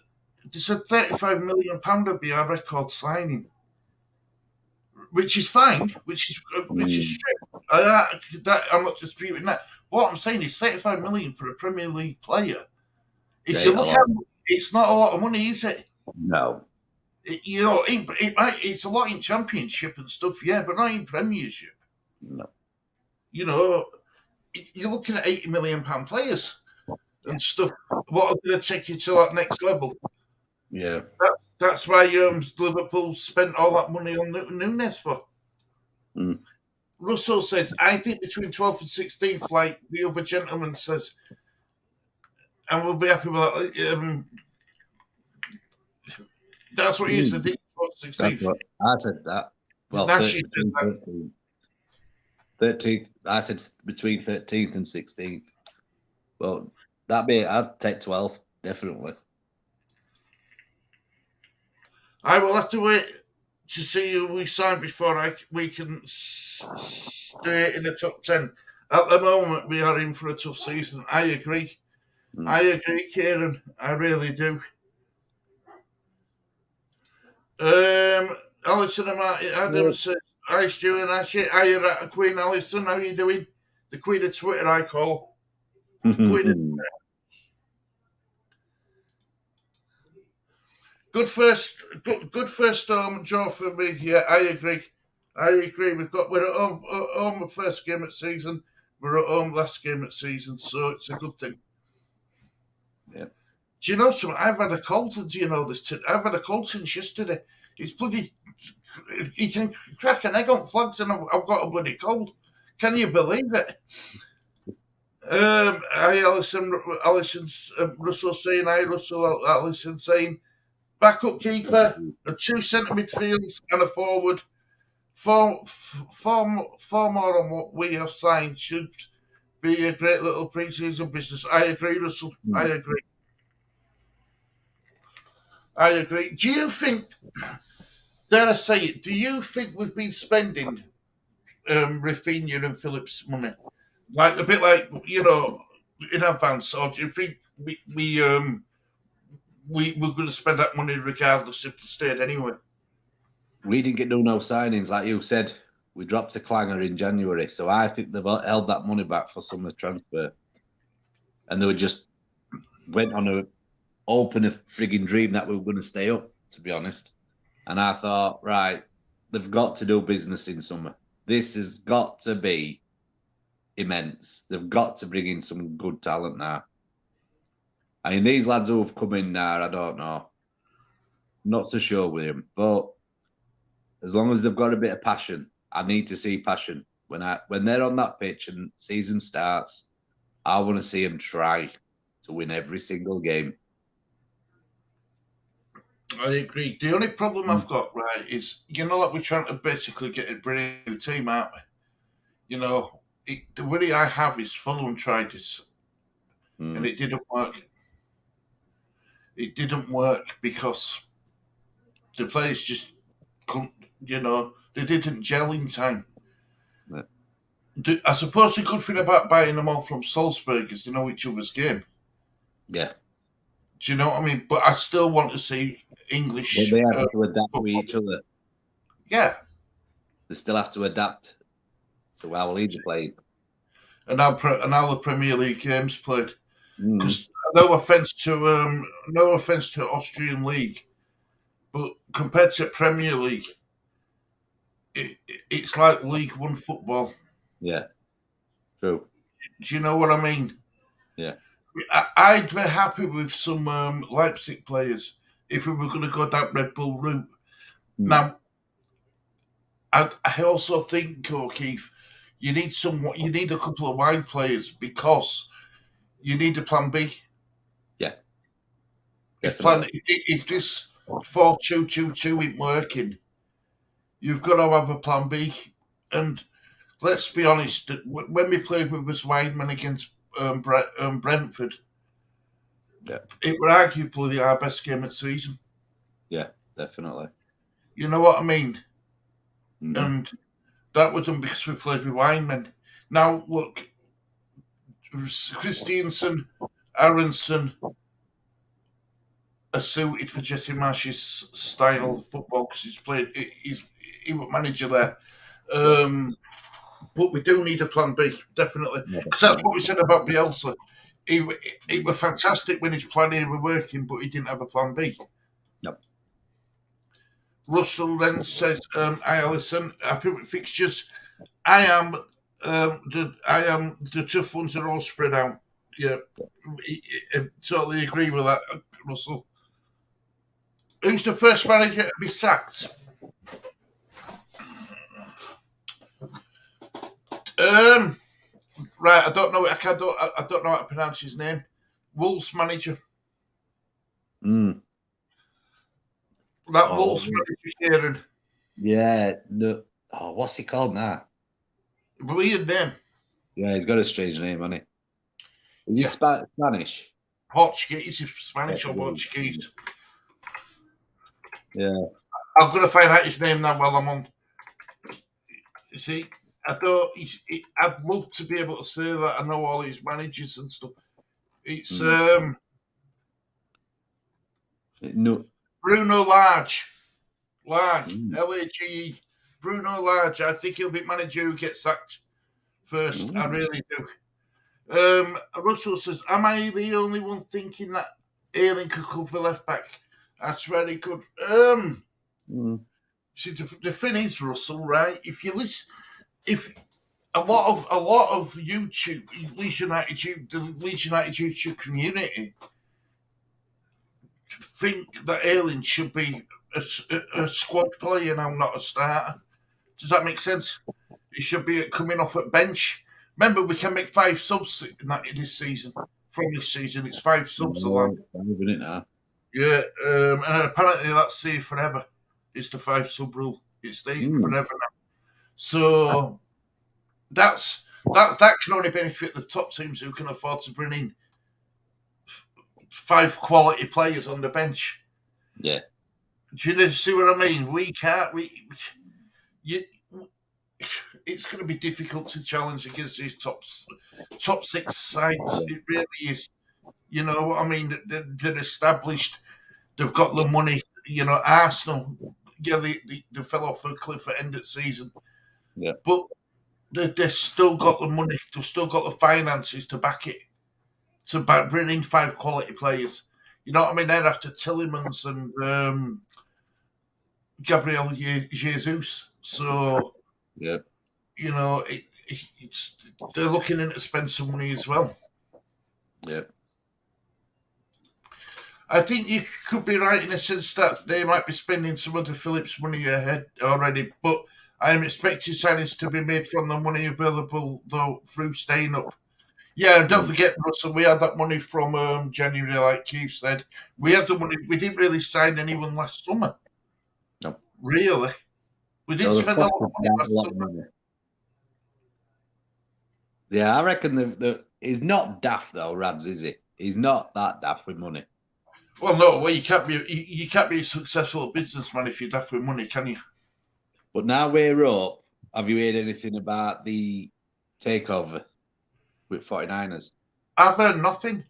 they said £35 million would be our record signing, which is fine, which is true. I'm not disputing that. What I'm saying is 35 million for a Premier League player. If you look at it, it's not a lot of money, is it? No. It's a lot in Championship and stuff, but not in Premiership. No. You're looking at £80 million players and stuff. What are going to take you to that next level? Yeah. That's why Liverpool spent all that money on Núñez for. Russell says, I think between 12th and 16th, like the other gentleman says, and we'll be happy with that. That's what you said, 16th. I said that. Well, 13th. I said between 13th and 16th. Well, I'd take 12th, definitely. I will have to wait to see who we sign before we can stay in the top 10. At the moment, we are in for a tough season. I agree. I agree, Kieran. I really do. Alison and Martin Adams says, hi, Stu and Ashley. Hi, Queen Alison. How are you doing? The Queen of Twitter, I call. Queen of Twitter. Good first home draw for me. Yeah, I agree. We're at home the first game of season. We're at home last game of season, so it's a good thing. Yeah. Do you know something? I've had a cold. Do you know this? I've had a cold since yesterday. It's bloody. You can crack an egg on flags, and I've got a bloody cold. Can you believe it? Hi, Alison. Alison's Russell saying hi. Russell. Alison saying. Backup keeper, a 2 centre midfields, and a forward. Far more on what we have signed should be a great little pre-season business. I agree, Russell. I agree. Do you think, dare I say it, do you think we've been spending Rafinha and Phillips' money? Like a bit like, in advance, or do you think we're going to spend that money regardless if they stayed anyway? We didn't get no signings, like you said. We dropped a clanger in January, so I think they've held that money back for summer transfer, and they were just went on a frigging dream that we were going to stay up. To be honest, and I thought, right, they've got to do business in summer. This has got to be immense. They've got to bring in some good talent now. I mean, these lads who have come in now, I don't know. Not so sure with him, but as long as they've got a bit of passion, I need to see passion. When they're on that pitch and season starts, I want to see them try to win every single game. I agree. The only problem I've got, right, is, like we're trying to basically bring a new team, aren't we? the worry I have is Fulham tried this and it didn't work. It didn't work because the players just couldn't, they didn't gel in time. Yeah. I suppose the good thing about buying them all from Salzburg is they know each other's game. Yeah. Do you know what I mean? But I still want to see English. But they have to adapt to each other. Yeah. They still have to adapt to how leagues are playing. And how the Premier League games played. Because Mm. no offense to Austrian League, but compared to Premier League, it's like League One football. Yeah. True. Do you know what I mean? Yeah. I'd be happy with some Leipzig players if we were going to go that Red Bull route. Now, I also think, Keith, you need a couple of wide players because you need a plan B. Yeah. If this 4-2-2-2 ain't working, you've got to have a plan B. And let's be honest, when we played with this Weidman against Brentford, it was arguably our best game of the season. Yeah, definitely. You know what I mean? And that was done because we played with Weidman. Now, look, Christiansen, Aronson are suited for Jesse Marsh's style of football because he was manager there. But we do need a plan B, definitely. Because that's what we said about Bielsa. He was fantastic when his plan was working, but he didn't have a plan B. Yep. Russell then says, "Hi Alison, happy with fixtures. I am. The tough ones are all spread out. Yeah, I totally agree with that, Russell. Who's the first manager to be sacked? Right, I don't know. I don't know how to pronounce his name. Wolves manager. Wolves manager, Kieran. Yeah. No. Oh, what's he called now? Weird name. Yeah, he's got a strange name, hasn't he? Is he Spanish? Portuguese. Is Spanish or Portuguese? Yeah. I'm going to find out his name now while I'm on. You see, I'd love to be able to say that I know all his managers and stuff. It's No. Bruno Lage, Lage, Bruno Lage. I think he'll be manager who gets sacked first. I really do. Russell says, "Am I the only one thinking that Ayling could cover left back? That's very good." See, the thing is, Russell, right? If you listen, if a lot of YouTube, the Leeds United YouTube community think that Ayling should be a squad player now, not a starter. Does that make sense? He should be coming off at bench. Remember, we can make 5 subs this season. From this season, it's 5 subs along. Yeah, and apparently that's staying forever. It's the 5 sub rule. It's staying forever now. So that can only benefit the top teams who can afford to bring in 5 quality players on the bench. Yeah. Do you see what I mean? We can't. It's going to be difficult to challenge against these top 6 sides. It really is. You know what I mean? They're established. They've got the money. You know, Arsenal. Yeah, they fell off a cliff at end of season. Yeah. But they've still got the money. They've still got the finances to back it. To bring in 5 quality players. You know what I mean? They're after Tillemans and Gabriel Jesus. So, yeah, you know, they're looking in to spend some money as well. Yeah. I think you could be right in the sense that they might be spending some of the Phillips money ahead already, but I am expecting signings to be made from the money available, though, through staying up. Yeah, and don't forget, Russell, we had that money from January, like Keith said. We had the money. We didn't really sign anyone last summer. No. Really. We didn't spend a lot of money last summer. Yeah, I reckon he's not daft though, Rads, is he? He's not that daft with money. Well, no, well, you can't be a successful businessman if you're daft with money, can you? But now we're up. Have you heard anything about the takeover with 49ers? I've heard nothing.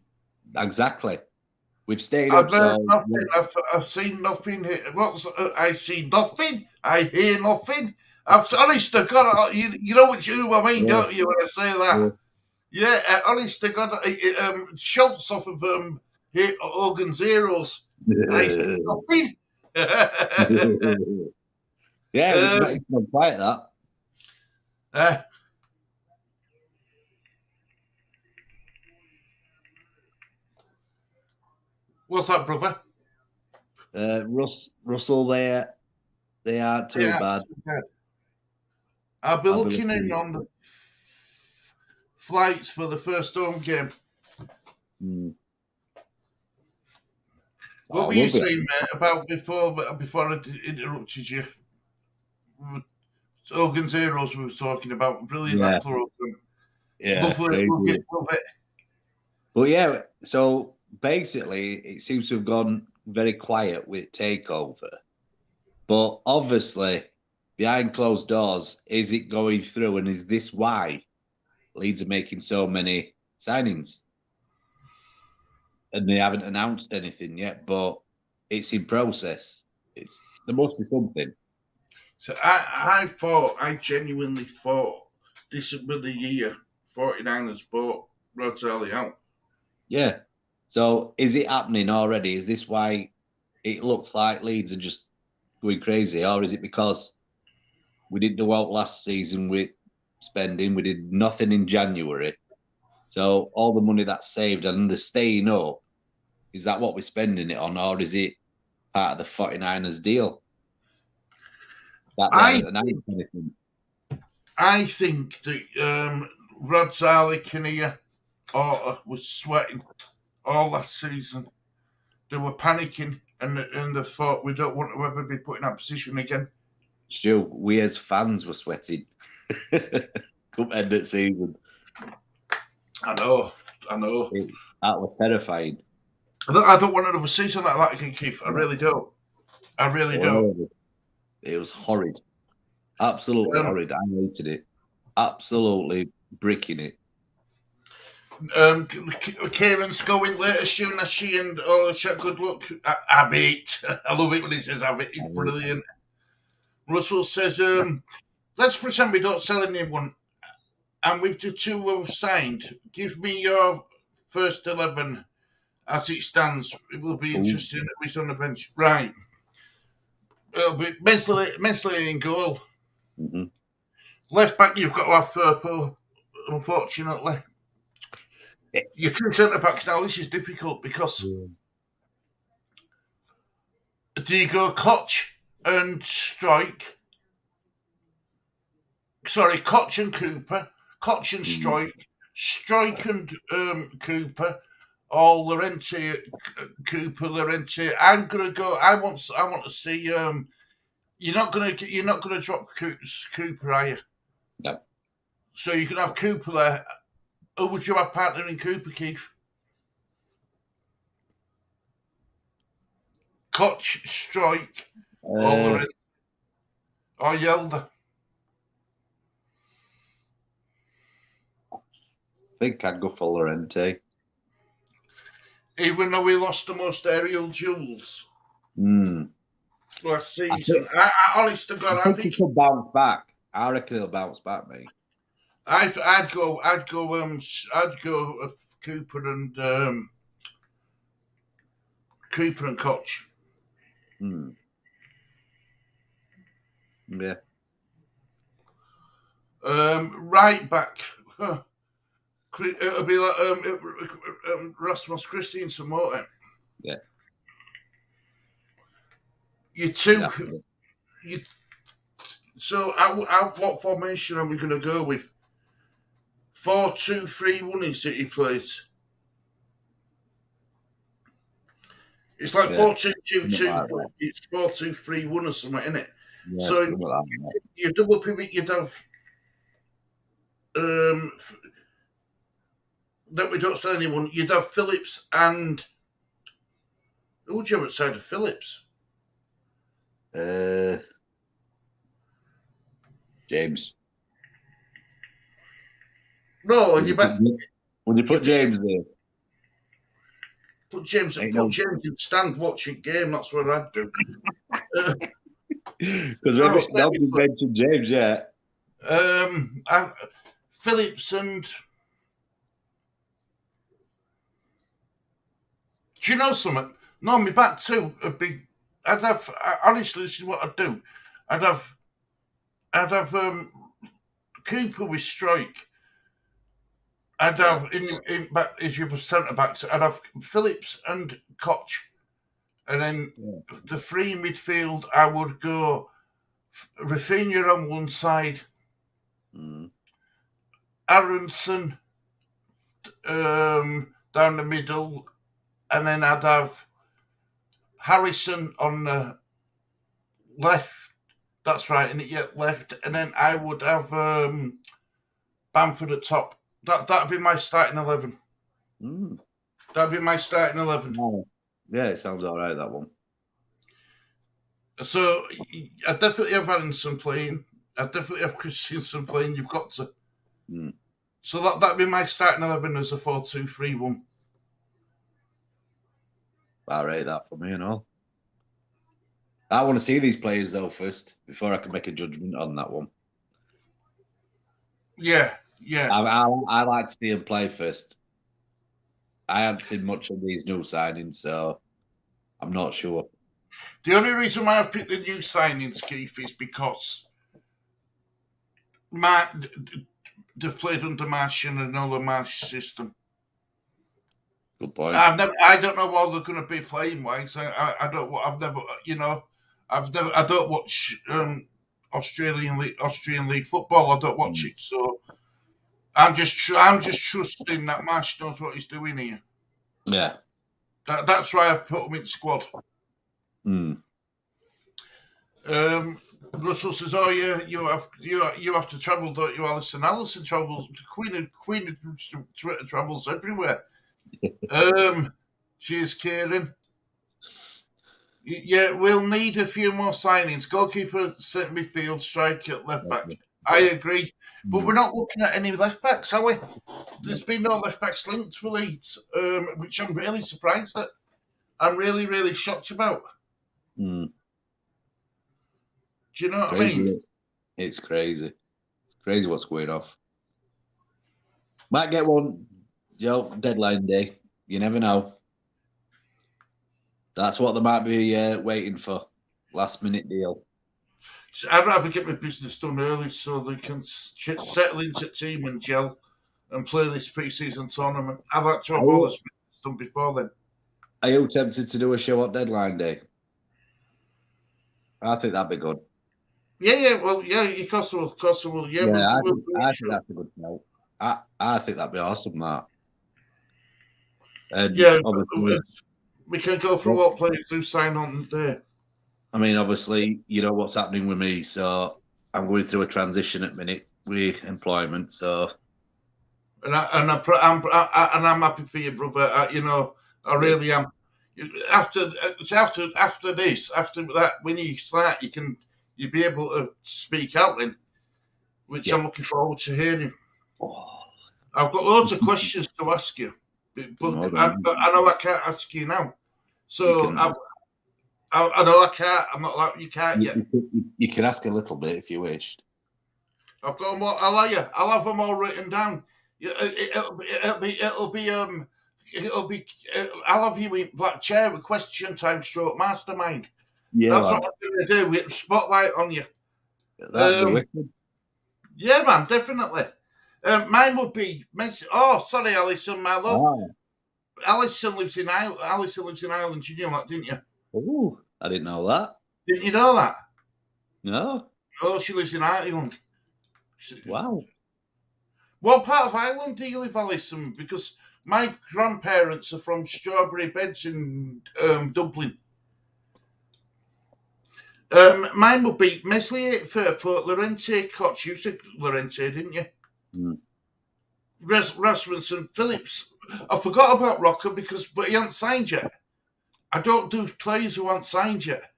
Exactly. We've stayed I've up. heard So nothing. I've seen nothing. I see nothing. I hear nothing. Honest to God, you know who I mean, don't you? When I say that, yeah, honest to God, Schultz off of Hogan's Heroes. I see nothing. Yeah, it's not quite that. What's that, brother? Russell, they aren't too bad. I'll be looking in on the flights for the first home game. What were you saying, mate, about before I interrupted you? Hogan's Heroes we were talking about. Brilliant that program. Yeah, love it. But yeah, so basically it seems to have gone very quiet with takeover. But obviously, behind closed doors, is it going through, and is this why Leeds are making so many signings? And they haven't announced anything yet, but it's in process. There must be something. So I genuinely thought this would be the year 49ers bought Rod Sally out. Yeah. So is it happening already? Is this why it looks like Leeds are just going crazy? Or is it because we didn't do out last season with spending? We did nothing in January. So all the money that's saved and the staying up, is that what we're spending it on? Or is it part of the 49ers deal? I think that Rod Zarlik and Orta was sweating all last season. They were panicking and they thought we don't want to ever be put in that position again. Stu, we as fans were sweating. Come end of season. I know. That was terrifying. I don't want another season like that again, Keith. I really don't. It was horrid. Absolutely horrid. I hated it. Absolutely bricking it. Kieran's going later, Stu Nashi and all that. Good luck. I beat. I love it when he says I beat. It's brilliant. Russell says, let's pretend we don't sell anyone. And with the two who have signed, give me your first 11 as it stands. It will be interesting if he's on the bench. Right. It'll be mentally in goal. Mm-hmm. Left back, you've got to have Firpo, unfortunately. Your two centre backs now, this is difficult because do you go Koch and Strike? Sorry, Koch and Cooper, Koch and Strike, Strike and Cooper, or Llorente, Cooper, Llorente. I'm gonna go. I want to see. You're not gonna drop Cooper, are you? No. So you can have Cooper there. Who would you have partnering Cooper, Keith? Koch, Strike, or Yelder? I think I'd go for Llorente. Even though we lost the most aerial duels last season. I honest to God, I think he'll bounce back. I reckon he'll bounce back, mate. I'd go Cooper and Koch. Yeah. Right back. It'll be like Rasmus Christiansen, won't it? Yeah. You two. So, what formation are we going to go with? 4-2-3-1 in City plays. It's like 4-2-2-2, but it's 4-2-3-1 or something, isn't it? Yeah, so you double pivot, you'd have that we don't sell anyone, you'd have Phillips and who would you have outside of Phillips? James. No, and you back. When you put James there, Put James in stand watching game. That's what I'd do. Because nobody's mentioned James yet. Phillips and do you know something? No, my back two would be. Honestly, this is what I'd do. I'd have Cooper with strike. I'd have in back as your centre backs. I'd have Phillips and Koch, and then the free midfield. I would go Rafinha on one side, Aronson down the middle, and then I'd have Harrison on the left. That's right, and left, and then I would have Bamford at top. That'd be my starting 11. That'd be my starting 11. Oh, yeah, it sounds all right, that one. So I definitely have Aronson playing. I definitely have Christensen playing. You've got to. So that'd be my starting 11 as a 4-2-3-1. I rate that for me and all. I want to see these players though first before I can make a judgment on that one. Yeah. I like to see him play first. I haven't seen much of these new signings, so I'm not sure. The only reason why I've picked the new signings, Keith, is because they've played under Marsh and another Marsh system. Good point. I don't know what they're going to be playing wise. I don't watch Australian League football. I don't watch it, so I'm just trusting that Marsh knows what he's doing here. Yeah, that's why I've put him in squad. Russell says, "Oh yeah, you have to travel, don't you, Alison?" Alison travels. The Queen of Twitter travels everywhere. She is Kieran. Yeah, we'll need a few more signings. Goalkeeper, centre midfield, striker, left back. I agree. But we're not looking at any left backs, are we? There's been no left backs linked to Leeds, which I'm really surprised at. I'm really, really shocked about. Do you know what I mean? It's crazy. It's crazy what's going off. Might get one, deadline day. You never know. That's what they might be waiting for. Last minute deal. So I'd rather get my business done early so they can settle into team and gel and play this pre-season tournament. I'd like to have all this business done before then. Are you tempted to do a show on deadline day? I think that'd be good. Yeah. Well, yeah, of course I will. Yeah, I think that's a good show. I think that'd be awesome, that. And we can go through what players do sign on there. I mean, obviously, you know what's happening with me, so I'm going through a transition at the minute with employment. So, and I'm happy for you, brother. I really am. After that, when you start, you'll be able to speak out then, which I'm looking forward to hearing. I've got loads of questions to ask you, but I know I can't ask you now. So I know I can't. I'm not like you can't yet. You can ask a little bit if you wished. I've got them all. I'll have them all written down. It'll be. I'll have you in black chair with question time stroke mastermind. Yeah, that's what I'm going to do with spotlight on you. That'd be wicked. Yeah, man, definitely. Mine would be. Oh, sorry, Alison, my love. Oh. Alison lives in Ireland. You knew that, didn't you? Oh, I didn't know that. Didn't you know that? No. Oh, she lives in Ireland. Wow. What part of Ireland do you live, Alison? Because my grandparents are from Strawberry Beds in Dublin. Mine would be Meslier, Fairport, Lorente, Koch. You said Lorente, didn't you? Rasmussen, Phillips. I forgot about Rocker but he hasn't signed yet. I don't do players who aren't signed yet.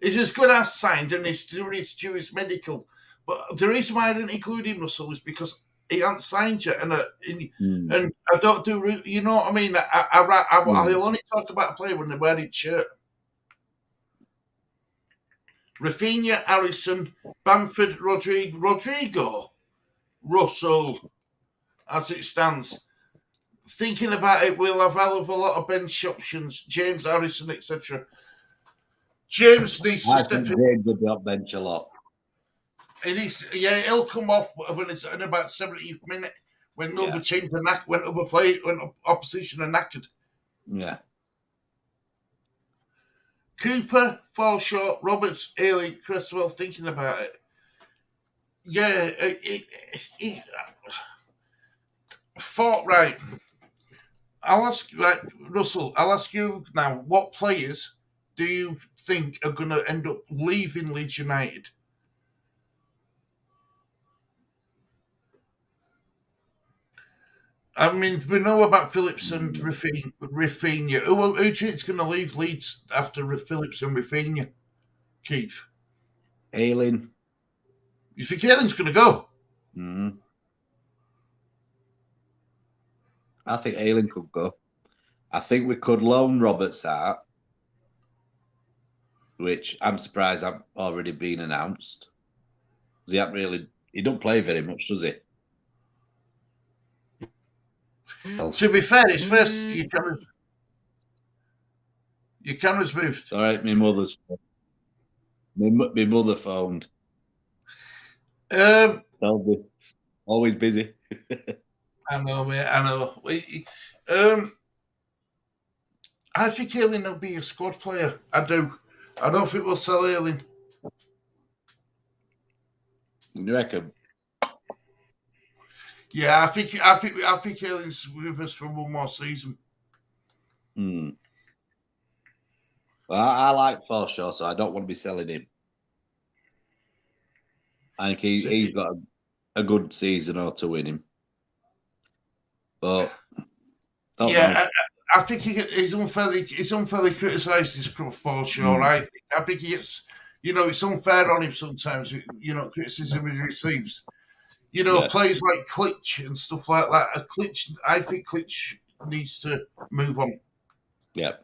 He's as good as signed and he's due his medical. But the reason why I didn't include him, Russell, is because he hasn't signed yet. And I don't do, you know what I mean? I'll only talk about a player when they're wearing shirt. Rafinha, Harrison, Bamford, Rodrigo, Russell, as it stands. Thinking about it, we'll have a lot of bench options, James Harrison, etc. James needs to step in. James will be on bench a lot. He'll come off when it's in about 70th minute when other teams when opposition are knackered. Yeah. Cooper, Forshaw, Roberts, Ailey, Cresswell. Thinking about it, right. Russell. I'll ask you now. What players do you think are going to end up leaving Leeds United? I mean, we know about Phillips and Rafinha. Who do you think is going to leave Leeds after Phillips and Rafinha? Keith? Ayling. You think Ayling's going to go? Mm-hmm. I think Ayling could go. I think we could loan Roberts out, which I'm surprised I've already been announced. He don't play very much, does he? To be fair, his first your camera's moved. All right, my mother phoned. Always busy. I know, mate. I know. I think Ayling will be a squad player. I do. I don't think we'll sell Ayling. You reckon? Yeah, I think Ayling's with us for one more season. Well, I like Forshaw, so I don't want to be selling him. I think he's got a good season or two in him. But I think he's unfairly criticised his Forshaw. I think he gets, it's unfair on him sometimes. Criticism he receives. Players like Titch and stuff like that. I think Titch needs to move on. Yeah.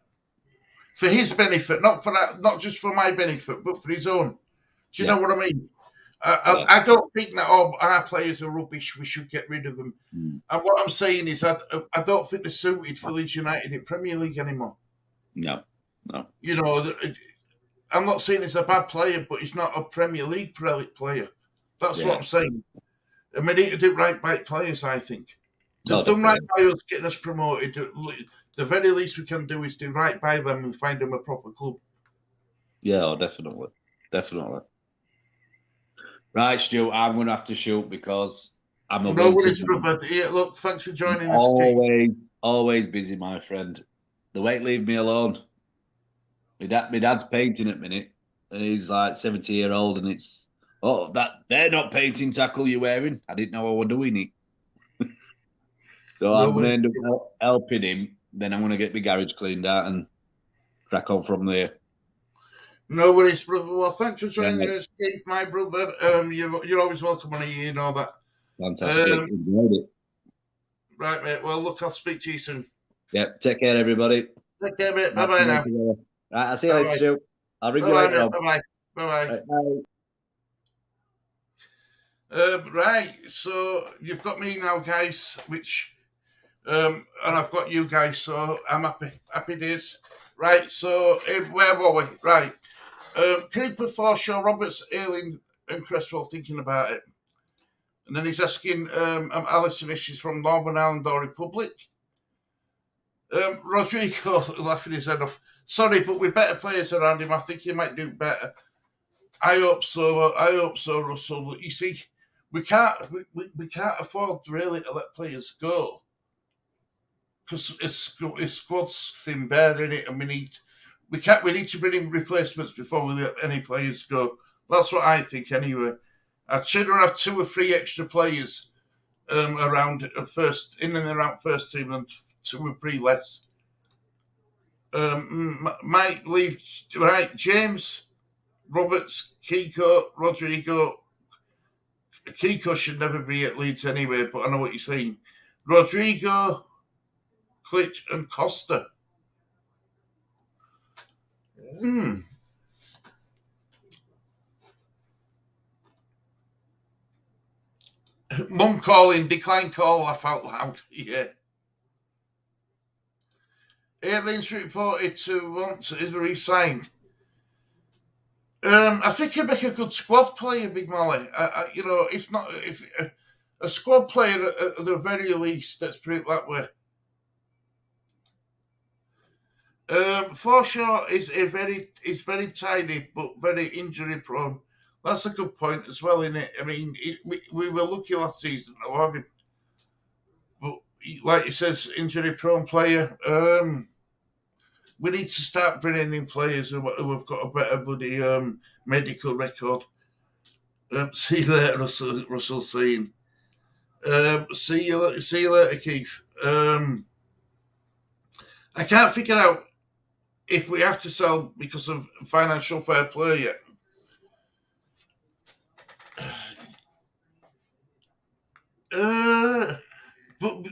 For his benefit, not just for my benefit, but for his own. Do you know what I mean? I don't think that all our players are rubbish. We should get rid of them. And what I'm saying is, I don't think they're suited for Leeds United in Premier League anymore. No. I'm not saying he's a bad player, but he's not a Premier League player. That's what I'm saying. I mean, he did right by players, I think. They've done right by us getting us promoted. The very least we can do is do right by them and find them a proper club. Yeah, definitely. Right, Stu, I'm going to have to shoot because I'm a... No worries, brother. Yeah, look, thanks for joining us. Always busy, my friend. They won't leave me alone. My dad's painting at the minute, and he's like 70-year-old, and it's... Oh, they're not painting tackle you're wearing. I didn't know I was doing it. So I'm going to end up helping him. Then I'm going to get my garage cleaned out and crack on from there. No worries, brother. Well, thanks for joining us, Keith, my brother. You're always welcome on here, you know that. Fantastic. Enjoyed it. Right, mate. Well, look, I'll speak to you soon. Yeah, take care, everybody. Take care, mate. Bye-bye now. Right, I'll see you later, Stu. I'll ring you later on. Bye-bye. Bye-bye. Right, so you've got me now, guys, and I've got you guys, so I'm happy. Happy days. Right, so where were we? Right. Cooper, Forshaw, Roberts, Ayling, and Cresswell thinking about it. And then he's asking Alison if she's from Northern Ireland or Republic. Rodrigo laughing his head off. Sorry, but with better players around him, I think he might do better. I hope so, Russell. You see, we can't afford really to let players go because his squad's thin bare in it, and we need to bring in replacements before we let any players go. That's what I think anyway. I'd sooner have 2 or 3 extra players around first in and around first team and 2 or 3 less. Might leave right. James, Roberts, Kiko, Rodrigo. Kiko should never be at Leeds anyway, but I know what you're saying. Rodrigo, Klitsch, and Costa. Mum calling, decline call, laugh out loud. Yeah. Aliens reported to want to resign. I think he'd make a good squad player, Big Molly. If not, if a squad player at the very least, let's put it that way. Forshaw is very tiny but very injury prone. That's a good point as well, isn't it? I mean, we were lucky last season to have him, but like he says, injury prone player. We need to start bringing in players who have got a better bloody medical record. See you later, Russell saying. See you later, Keith. I can't figure out if we have to sell because of financial fair play yet. But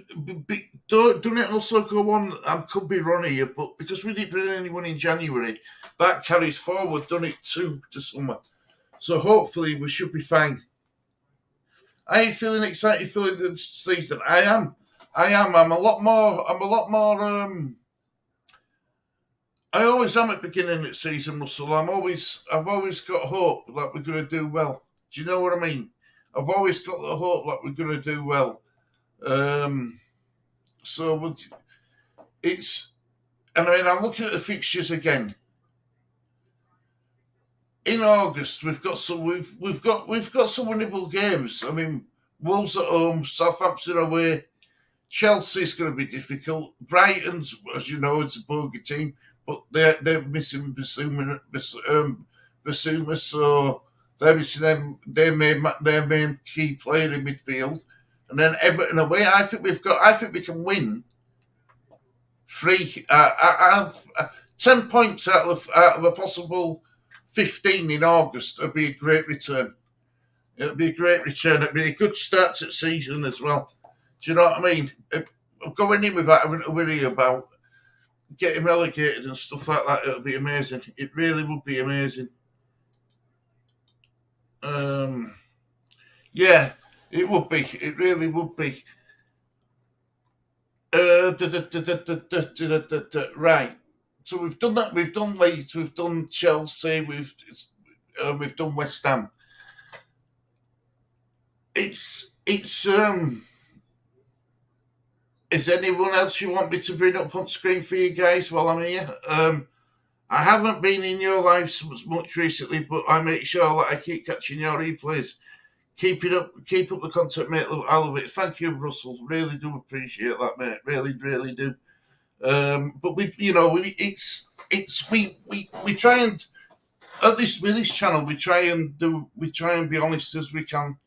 don't it also go on? I could be wrong here, but because we didn't bring anyone in January, that carries forward, done it too, to summer. So hopefully we should be fine. I ain't feeling excited for the season. I am. I'm a lot more. I always am at the beginning of the season, Russell. I've always got hope that we're going to do well. Do you know what I mean? I've always got the hope that we're going to do well. So it's, and I mean, I'm looking at the fixtures again. In August, we've got some winnable games. I mean, Wolves at home, Southampton away, Chelsea's going to be difficult. Brighton's, as you know, it's a bogey team, but they're missing Basuma, so they're missing them. Their main key player in midfield. And then Everton away. I think we can win 10 points out of a possible 15 in August. It'd be a great return. It'd be a good start to the season as well. Do you know what I mean? If I'm going in with that, having to worry about getting relegated and stuff like that, it would be amazing. It really would be amazing. Yeah. It would be. It really would be. Right. So we've done that. We've done Leeds. We've done Chelsea. We've done West Ham. Is anyone else you want me to bring up on screen for you guys while I'm here? I haven't been in your lives much recently, but I make sure that I keep catching your replays. Keep up the content, mate. I love it. Thank you, Russell. Really do appreciate that, mate. Really, really do. But we try and, at least with this channel, we try and be honest as we can.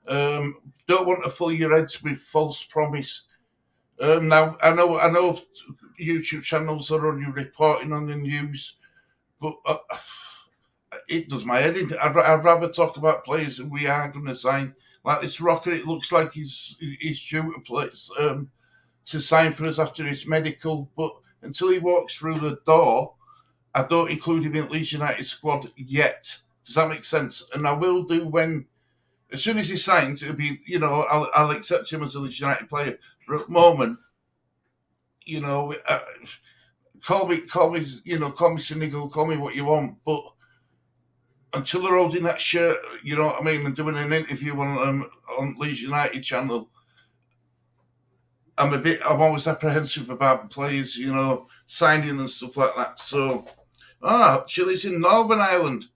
Don't want to fill your heads with false promise. Now I know YouTube channels are only reporting on the news, but it does my head in. I'd rather talk about players that we are going to sign. Like this Rocker, it looks like he's due to play to sign for us after his medical, but until he walks through the door, I don't include him in Leeds United squad yet. Does that make sense? And I will do when, as soon as he signs, it'll be, I'll accept him as a Leeds United player. But at the moment, call me cynical, call me what you want, but until they're holding that shirt, you know what I mean, and doing an interview on Leeds United channel, I'm always apprehensive about players, signing and stuff like that. So, Chile's in Northern Ireland,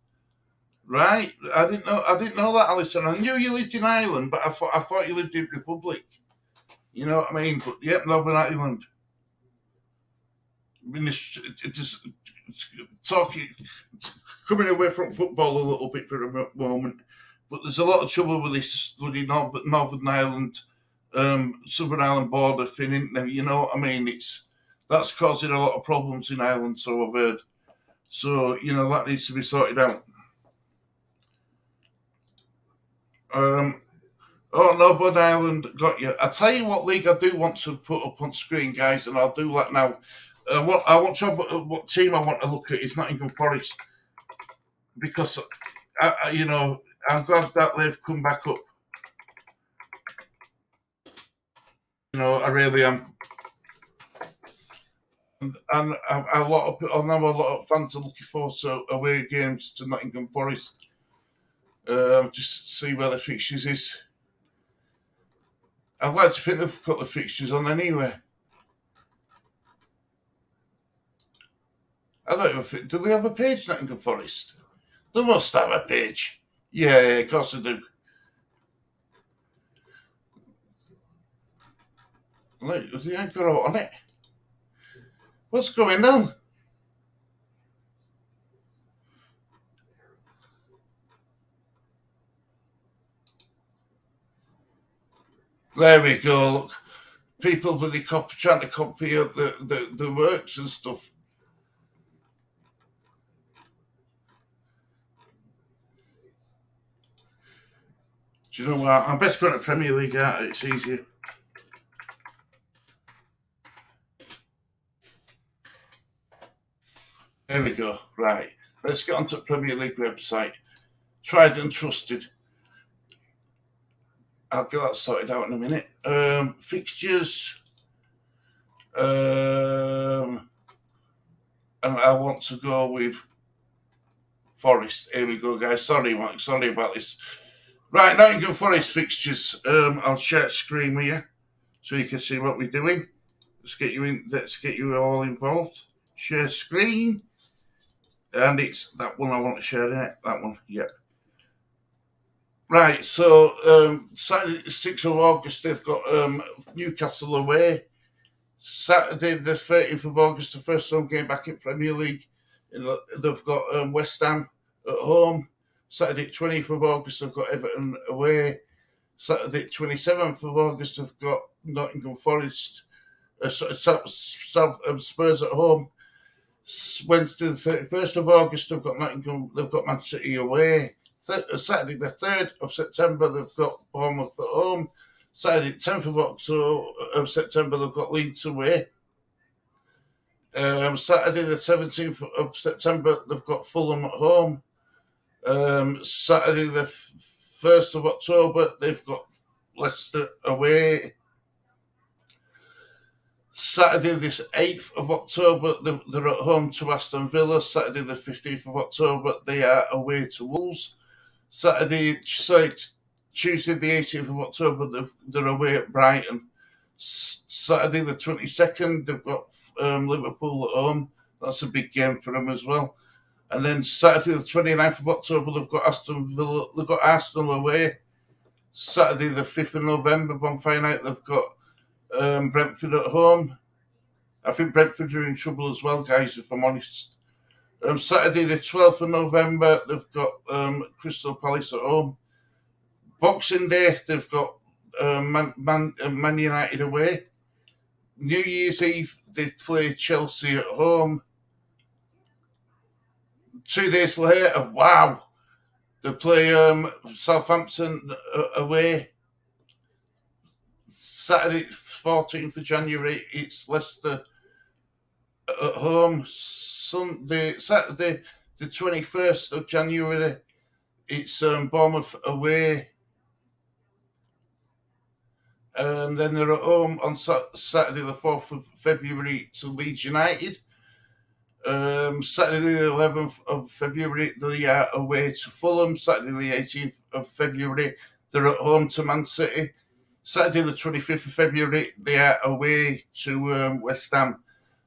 right? I didn't know that, Alison. I knew you lived in Ireland, but I thought you lived in Republic. You know what I mean? But yep, Northern Ireland. I mean, it's coming away from football a little bit for a moment, but there's a lot of trouble with this bloody Northern Ireland Southern Ireland border thing, isn't there? You know what I mean? That's causing a lot of problems in Ireland, so I've heard. So, that needs to be sorted out. Northern Ireland got you. I tell you what league I do want to put up on screen, guys, and I'll do that now. What team I want to look at is Nottingham Forest, because I'm glad that they've come back up. I really am. And a lot of fans are looking forward to away games to Nottingham Forest. Just to see where the fixtures is. I'd like to think they've got the fixtures on anyway. I don't even think. Do they have a page, Nottingham Forest? They must have a page. Yeah, of course they do. Look, they ain't got out on it. What's going on? There we go. Look, people bloody trying to copy the works and stuff. Do you know what? I'm best going to Premier League out. It's easier. There we go. Right. Let's get onto the Premier League website. Tried and trusted. I'll get that sorted out in a minute. Fixtures. And I want to go with Forest. Here we go, guys. Sorry, Mike. Sorry about this. Right, Nottingham Forest fixtures. I'll share screen with you so you can see what we're doing. Let's get you all involved. Share screen. And it's that one I want to share, in it. That one, yep. Right, so Saturday, 6th of August, they've got Newcastle away. Saturday, the 30th of August, the first home game back in Premier League. They've got West Ham at home. Saturday, 20th of August, they've got Everton away. Saturday, 27th of August, they've got Nottingham Forest. Spurs at home. Wednesday, the 31st of August, they've got Man City away. Saturday, the 3rd of September, they've got Bournemouth at home. Saturday, 10th of September, they've got Leeds away. Saturday, the 17th of September, they've got Fulham at home. Saturday, the 1st of October, they've got Leicester away. Saturday, the 8th of October, they're at home to Aston Villa. Saturday, the 15th of October, they are away to Wolves. Tuesday, the 18th of October, they're away at Brighton. Saturday, the 22nd, they've got Liverpool at home. That's a big game for them as well. And then Saturday, the 29th of October, they've got Aston Villa. They've got Arsenal away. Saturday, the 5th of November, bonfire night, they've got Brentford at home. I think Brentford are in trouble as well, guys, if I'm honest. Saturday, the 12th of November, they've got Crystal Palace at home. Boxing Day, they've got Man United away. New Year's Eve, they play Chelsea at home. 2 days later, wow, they play Southampton away. Saturday, 14th of January, it's Leicester at home. Saturday, the 21st of January, it's Bournemouth away. And then they're at home on Saturday, the 4th of February, to Leeds United. Saturday, the 11th of February, they are away to Fulham. Saturday, the 18th of February, they're at home to Man City. Saturday, the 25th of February, they are away to West Ham.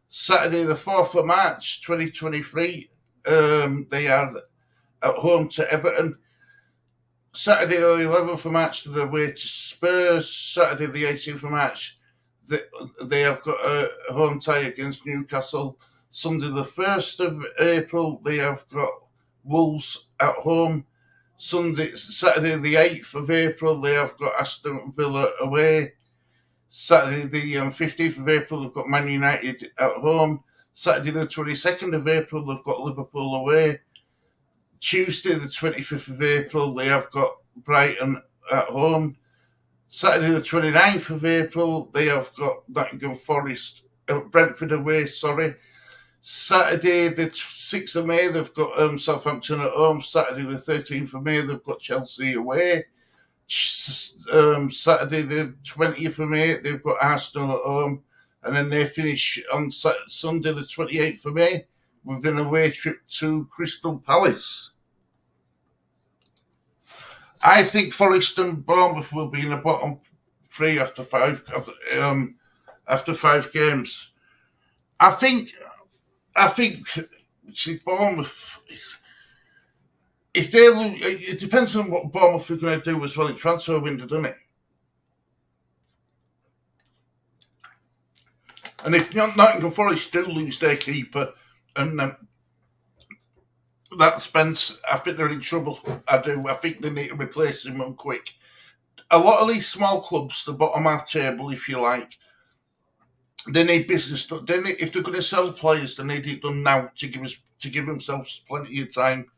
Saturday, the 4th of March, 2023, they are at home to Everton. Saturday, the 11th of March, they're away to Spurs. Saturday, the 18th of March, they have got a home tie against Newcastle. Sunday, the 1st of April, they have got Wolves at home. Saturday, the 8th of April, they have got Aston Villa away. Saturday the 15th of April, they've got Man United at home. Saturday the 22nd of April, they've got Liverpool away. Tuesday the 25th of April, they have got Brighton at home. Saturday the 29th of April, they have got Nottingham Forest, Brentford away, sorry. Saturday the 6th of May, they've got Southampton at home. Saturday the 13th of May, they've got Chelsea away. Saturday the 20th of May, they've got Arsenal at home. And then they finish on Sunday the 28th of May with an away trip to Crystal Palace. I think Forest and Bournemouth will be in the bottom three after five games. I think see, Bournemouth, if they lose, it depends on what Bournemouth are going to do as well in transfer window, doesn't it? And if Nottingham Forest do lose their keeper and that Spence, I think they're in trouble. I do. I think they need to replace him quick. A lot of these small clubs, the bottom half table, if you like, they need business. If they're going to sell players, they need it done now to give themselves plenty of time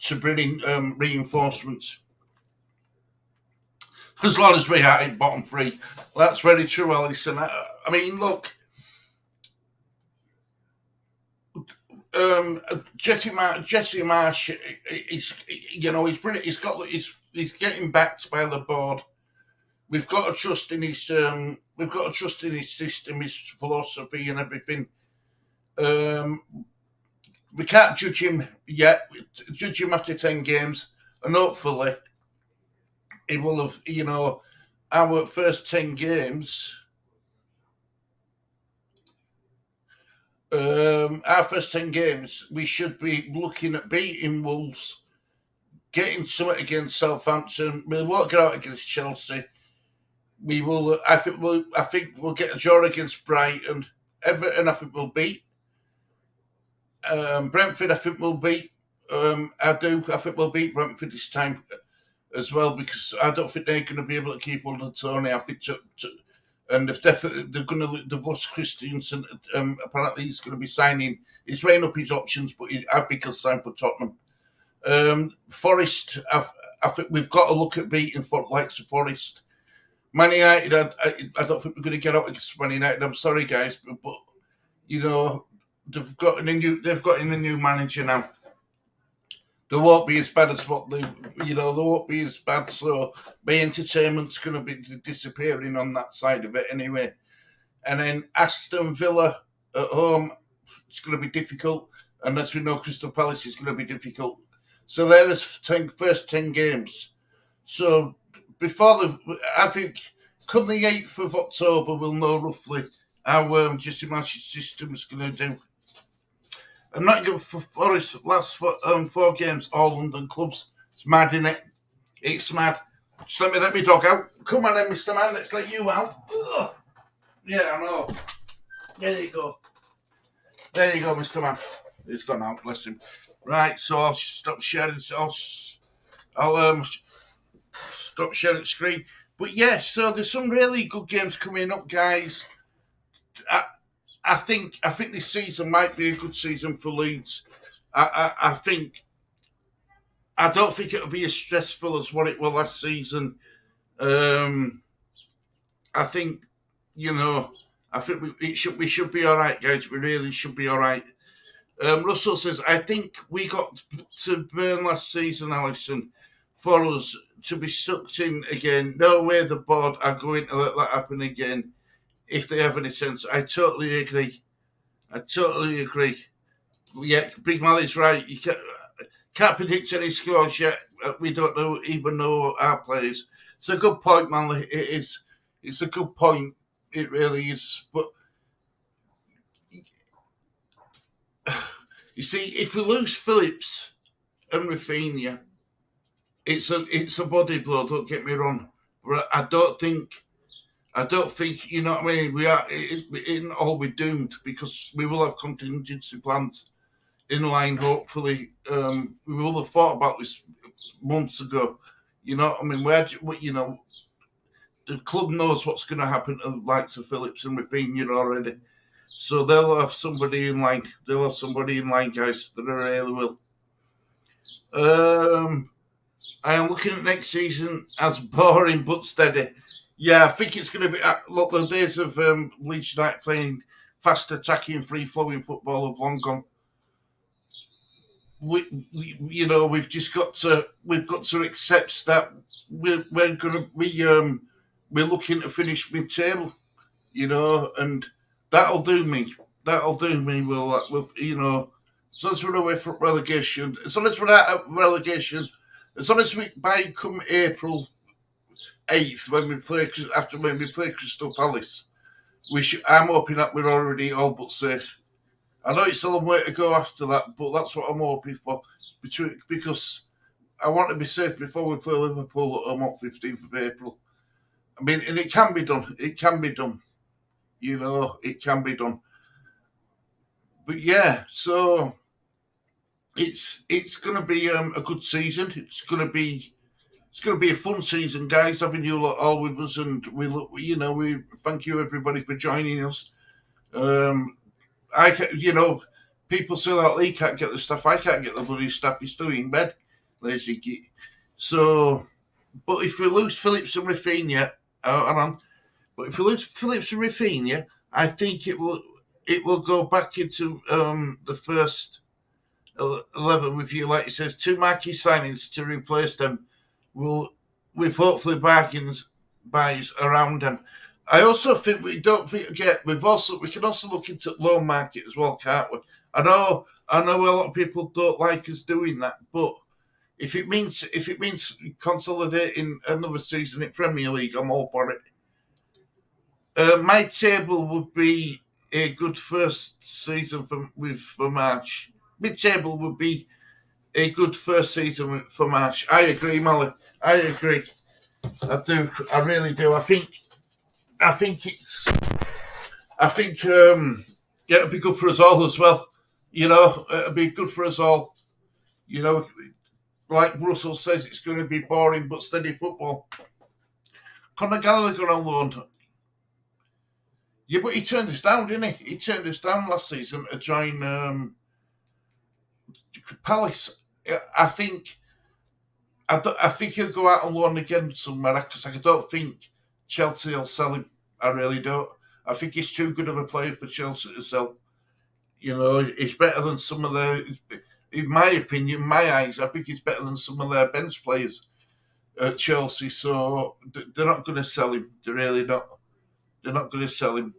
to bring in reinforcements. As long as we are in bottom three, that's very true, Alison. I mean, look. Jesse Marsh, he's brilliant. He's getting backed by the board. We've got to trust in his system, his philosophy, and everything. We can't judge him yet. Judge him after 10 games, and hopefully he will have. Our first 10 games. Our first 10 games, we should be looking at beating Wolves, getting something against Southampton. We won't get out against Chelsea. We will. I think we'll get a draw against Brighton. Everton, I think we'll beat. Brentford, I think we'll beat. I think we'll beat Brentford this time as well, because I don't think they're going to be able to keep hold of Tony. I think and they've lost Christensen. Apparently, he's going to be signing. He's weighing up his options, but I think he'll sign for Tottenham. Forest, I think we've got to look at beating likes of Forest. Man United, I don't think we're going to get out against Man United. I'm sorry, guys, but they've got in a new manager now. They won't be as bad as they won't be as bad. So my entertainment's going to be disappearing on that side of it anyway. And then Aston Villa at home, it's going to be difficult. And as we know, Crystal Palace is going to be difficult. So they're the first 10 games. So I think come the 8th of October, we'll know roughly how Jesse Marsh's system is going to do. I'm not good for Forest. Last 4 games, all London clubs. It's mad, isn't it? It's mad. Just let me dog out. Come on then, Mr. Man. Let's let you out. Ugh. Yeah, I know. There you go. There you go, Mr. Man. He's gone out. Bless him. Right. So I'll stop sharing. I'll stop sharing the screen. But yeah, so there's some really good games coming up, guys. I think this season might be a good season for Leeds. I don't think it'll be as stressful as what it was last season. I think we should be all right, guys. We really should be all right. Russell says, I think we got to burn last season, Alison, for us to be sucked in again. No way the board are going to let that happen again. If they have any sense, I totally agree. Yeah, Big Mally's right. You can't predict any scores yet. We don't even know our players. It's a good point, Mally. It is. It's a good point. It really is. But you see, if we lose Phillips and Rafinha, it's a body blow. Don't get me wrong. But I don't think, you know what I mean? We are in all we're doomed, because we will have contingency plans in line, hopefully. We will have thought about this months ago. You know what I mean? the club knows what's going to happen to the likes of Phillips and Rafinha already. So they'll have somebody in line. Guys, that are really will. I am looking at next season as boring but steady. Yeah, I think it's going to be. Look, the days of Leeds United playing fast attacking, free flowing football have long gone. We've just got to accept that we're looking to finish mid-table, and that'll do me. We'll as long as we're away from relegation, as long as we're out of relegation, as long as we by come April 8th when we play Crystal Palace, I'm hoping that we're already all but safe. I know it's a long way to go after that, but that's what I'm hoping for. Because I want to be safe before we play Liverpool at home on 15th of April. I mean, and it can be done. It can be done. It can be done. But yeah, so it's going to be a good season. It's going to be a fun season, guys. Having you all with us, and we thank you everybody for joining us. People say that Lee can't get the stuff. I can't get the bloody stuff. He's still in bed, lazy git. So, but if we lose Phillips and Rafinha, I think it will go back into the first 11 with you, like it says, 2 marquee signings to replace them. With hopefully buys around them. I also think we can also look into loan market as well, can't we? I know a lot of people don't like us doing that, but if it means consolidating another season in Premier League, I'm all for it. My table would be a good first season for March. Mid-table would be a good first season for March. I agree, Molly. I agree. I do. I really do. I think it'll be good for us all as well. It'll be good for us all. Like Russell says, it's going to be boring but steady football. Conor Gallagher on loan. Yeah, but he turned us down, didn't he? He turned us down last season to join Palace. I think he'll go out on loan again somewhere because I don't think Chelsea will sell him. I really don't. I think he's too good of a player for Chelsea to sell. He's better than some of their, in my opinion, my eyes, I think he's better than some of their bench players at Chelsea. So they're not going to sell him. They're really not. They're not going to sell him.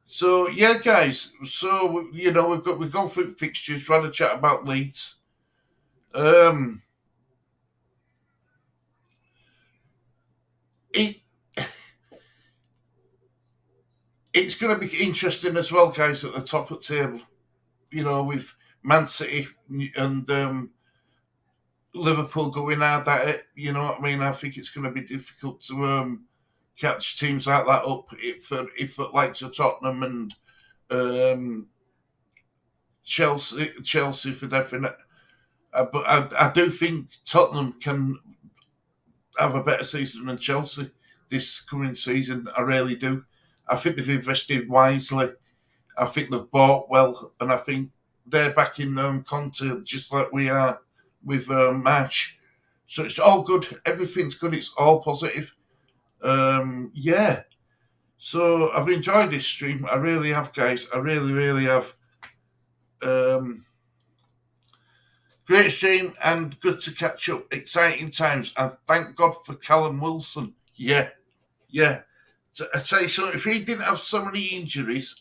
So yeah, guys. So we've gone through fixtures. We had a chat about Leeds. It's going to be interesting as well, guys, at the top of the table. With Man City and Liverpool going hard at it. You know what I mean? I think it's going to be difficult to catch teams like that up if like Tottenham and Chelsea for definite. But I do think Tottenham can have a better season than Chelsea this coming season. I really do. I think they've invested wisely. I think they've bought well, and I think they're backing Conte just like we are with March. So it's all good. Everything's good. It's all positive. Yeah. So I've enjoyed this stream. I really have, guys. I really, really have. Great stream and good to catch up. Exciting times. And thank God for Callum Wilson. Yeah. So I tell you something, if he didn't have so many injuries,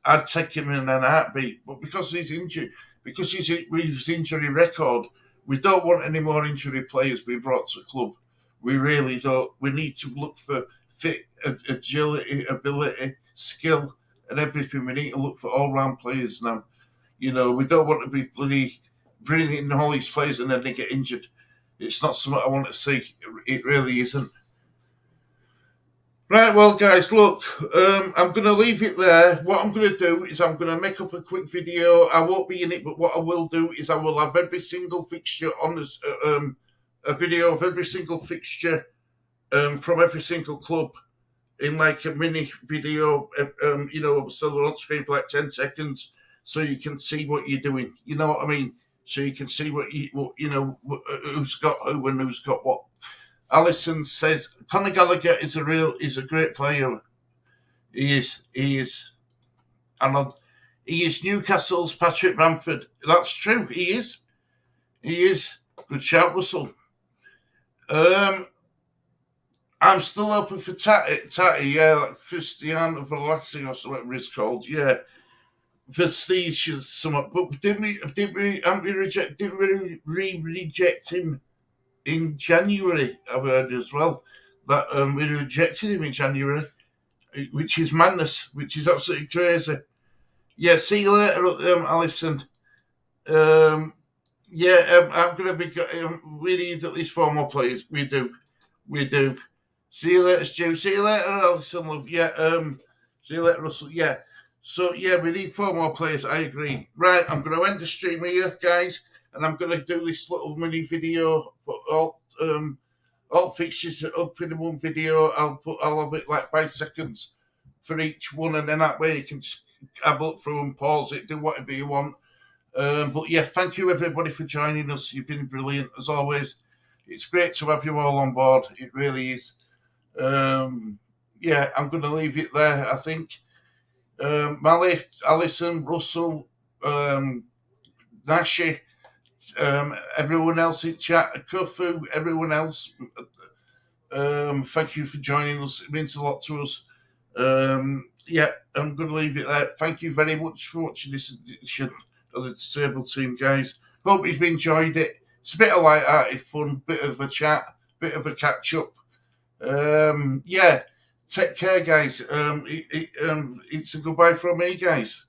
I'd take him in an heartbeat. But because of his injury, with his injury record, we don't want any more injury players being brought to the club. We really don't. We need to look for fit, agility, ability, skill, and everything. We need to look for all-round players now. We don't want to be bloody bringing in all these players and then they get injured. It's not something I want to see. It really isn't. Right, well, guys, look, I'm going to leave it there. What I'm going to do is I'm going to make up a quick video. I won't be in it, but what I will do is I will have every single fixture on this, a video of every single fixture from every single club in like a mini video, still on screen for like 10 seconds, so you can see what you're doing. You know what I mean? So you can see who's got who and who's got what. Allison says Conor Gallagher is a great player. He is, and he is Newcastle's Patrick Bamford. That's true. He is. Good shout, Russell. I'm still open for Tatty, yeah, like Christian Velasquez or whatever it's called, yeah. Vestige is somewhat, but didn't we reject him in January? I've heard as well that we rejected him in January, which is madness, which is absolutely crazy. Yeah, see you later, Alison. I'm going to be. We need at least 4 more players. We do. See you later, Stu. See you later, Alison. Love. Yeah. See you later, Russell. Yeah. So yeah, we need 4 more players. I agree. Right. I'm going to end the stream here, guys, and I'm going to do this little mini video. But all fixtures up in one video. I'll have it like 5 seconds for each one, and then that way you can just have a look through and pause it, do whatever you want. But yeah, thank you everybody for joining us. You've been brilliant as always. It's great to have you all on board. It really is. I'm going to leave it there, I think. Mally, Alison, Russell, Nashi, everyone else in chat, Kufu, everyone else, thank you for joining us. It means a lot to us. I'm going to leave it there. Thank you very much for watching this edition of the Disabled Team, guys. Hope you've enjoyed it. It's a bit of light-hearted fun, bit of a chat, bit of a catch-up. Take care, guys. It's a goodbye from me, guys.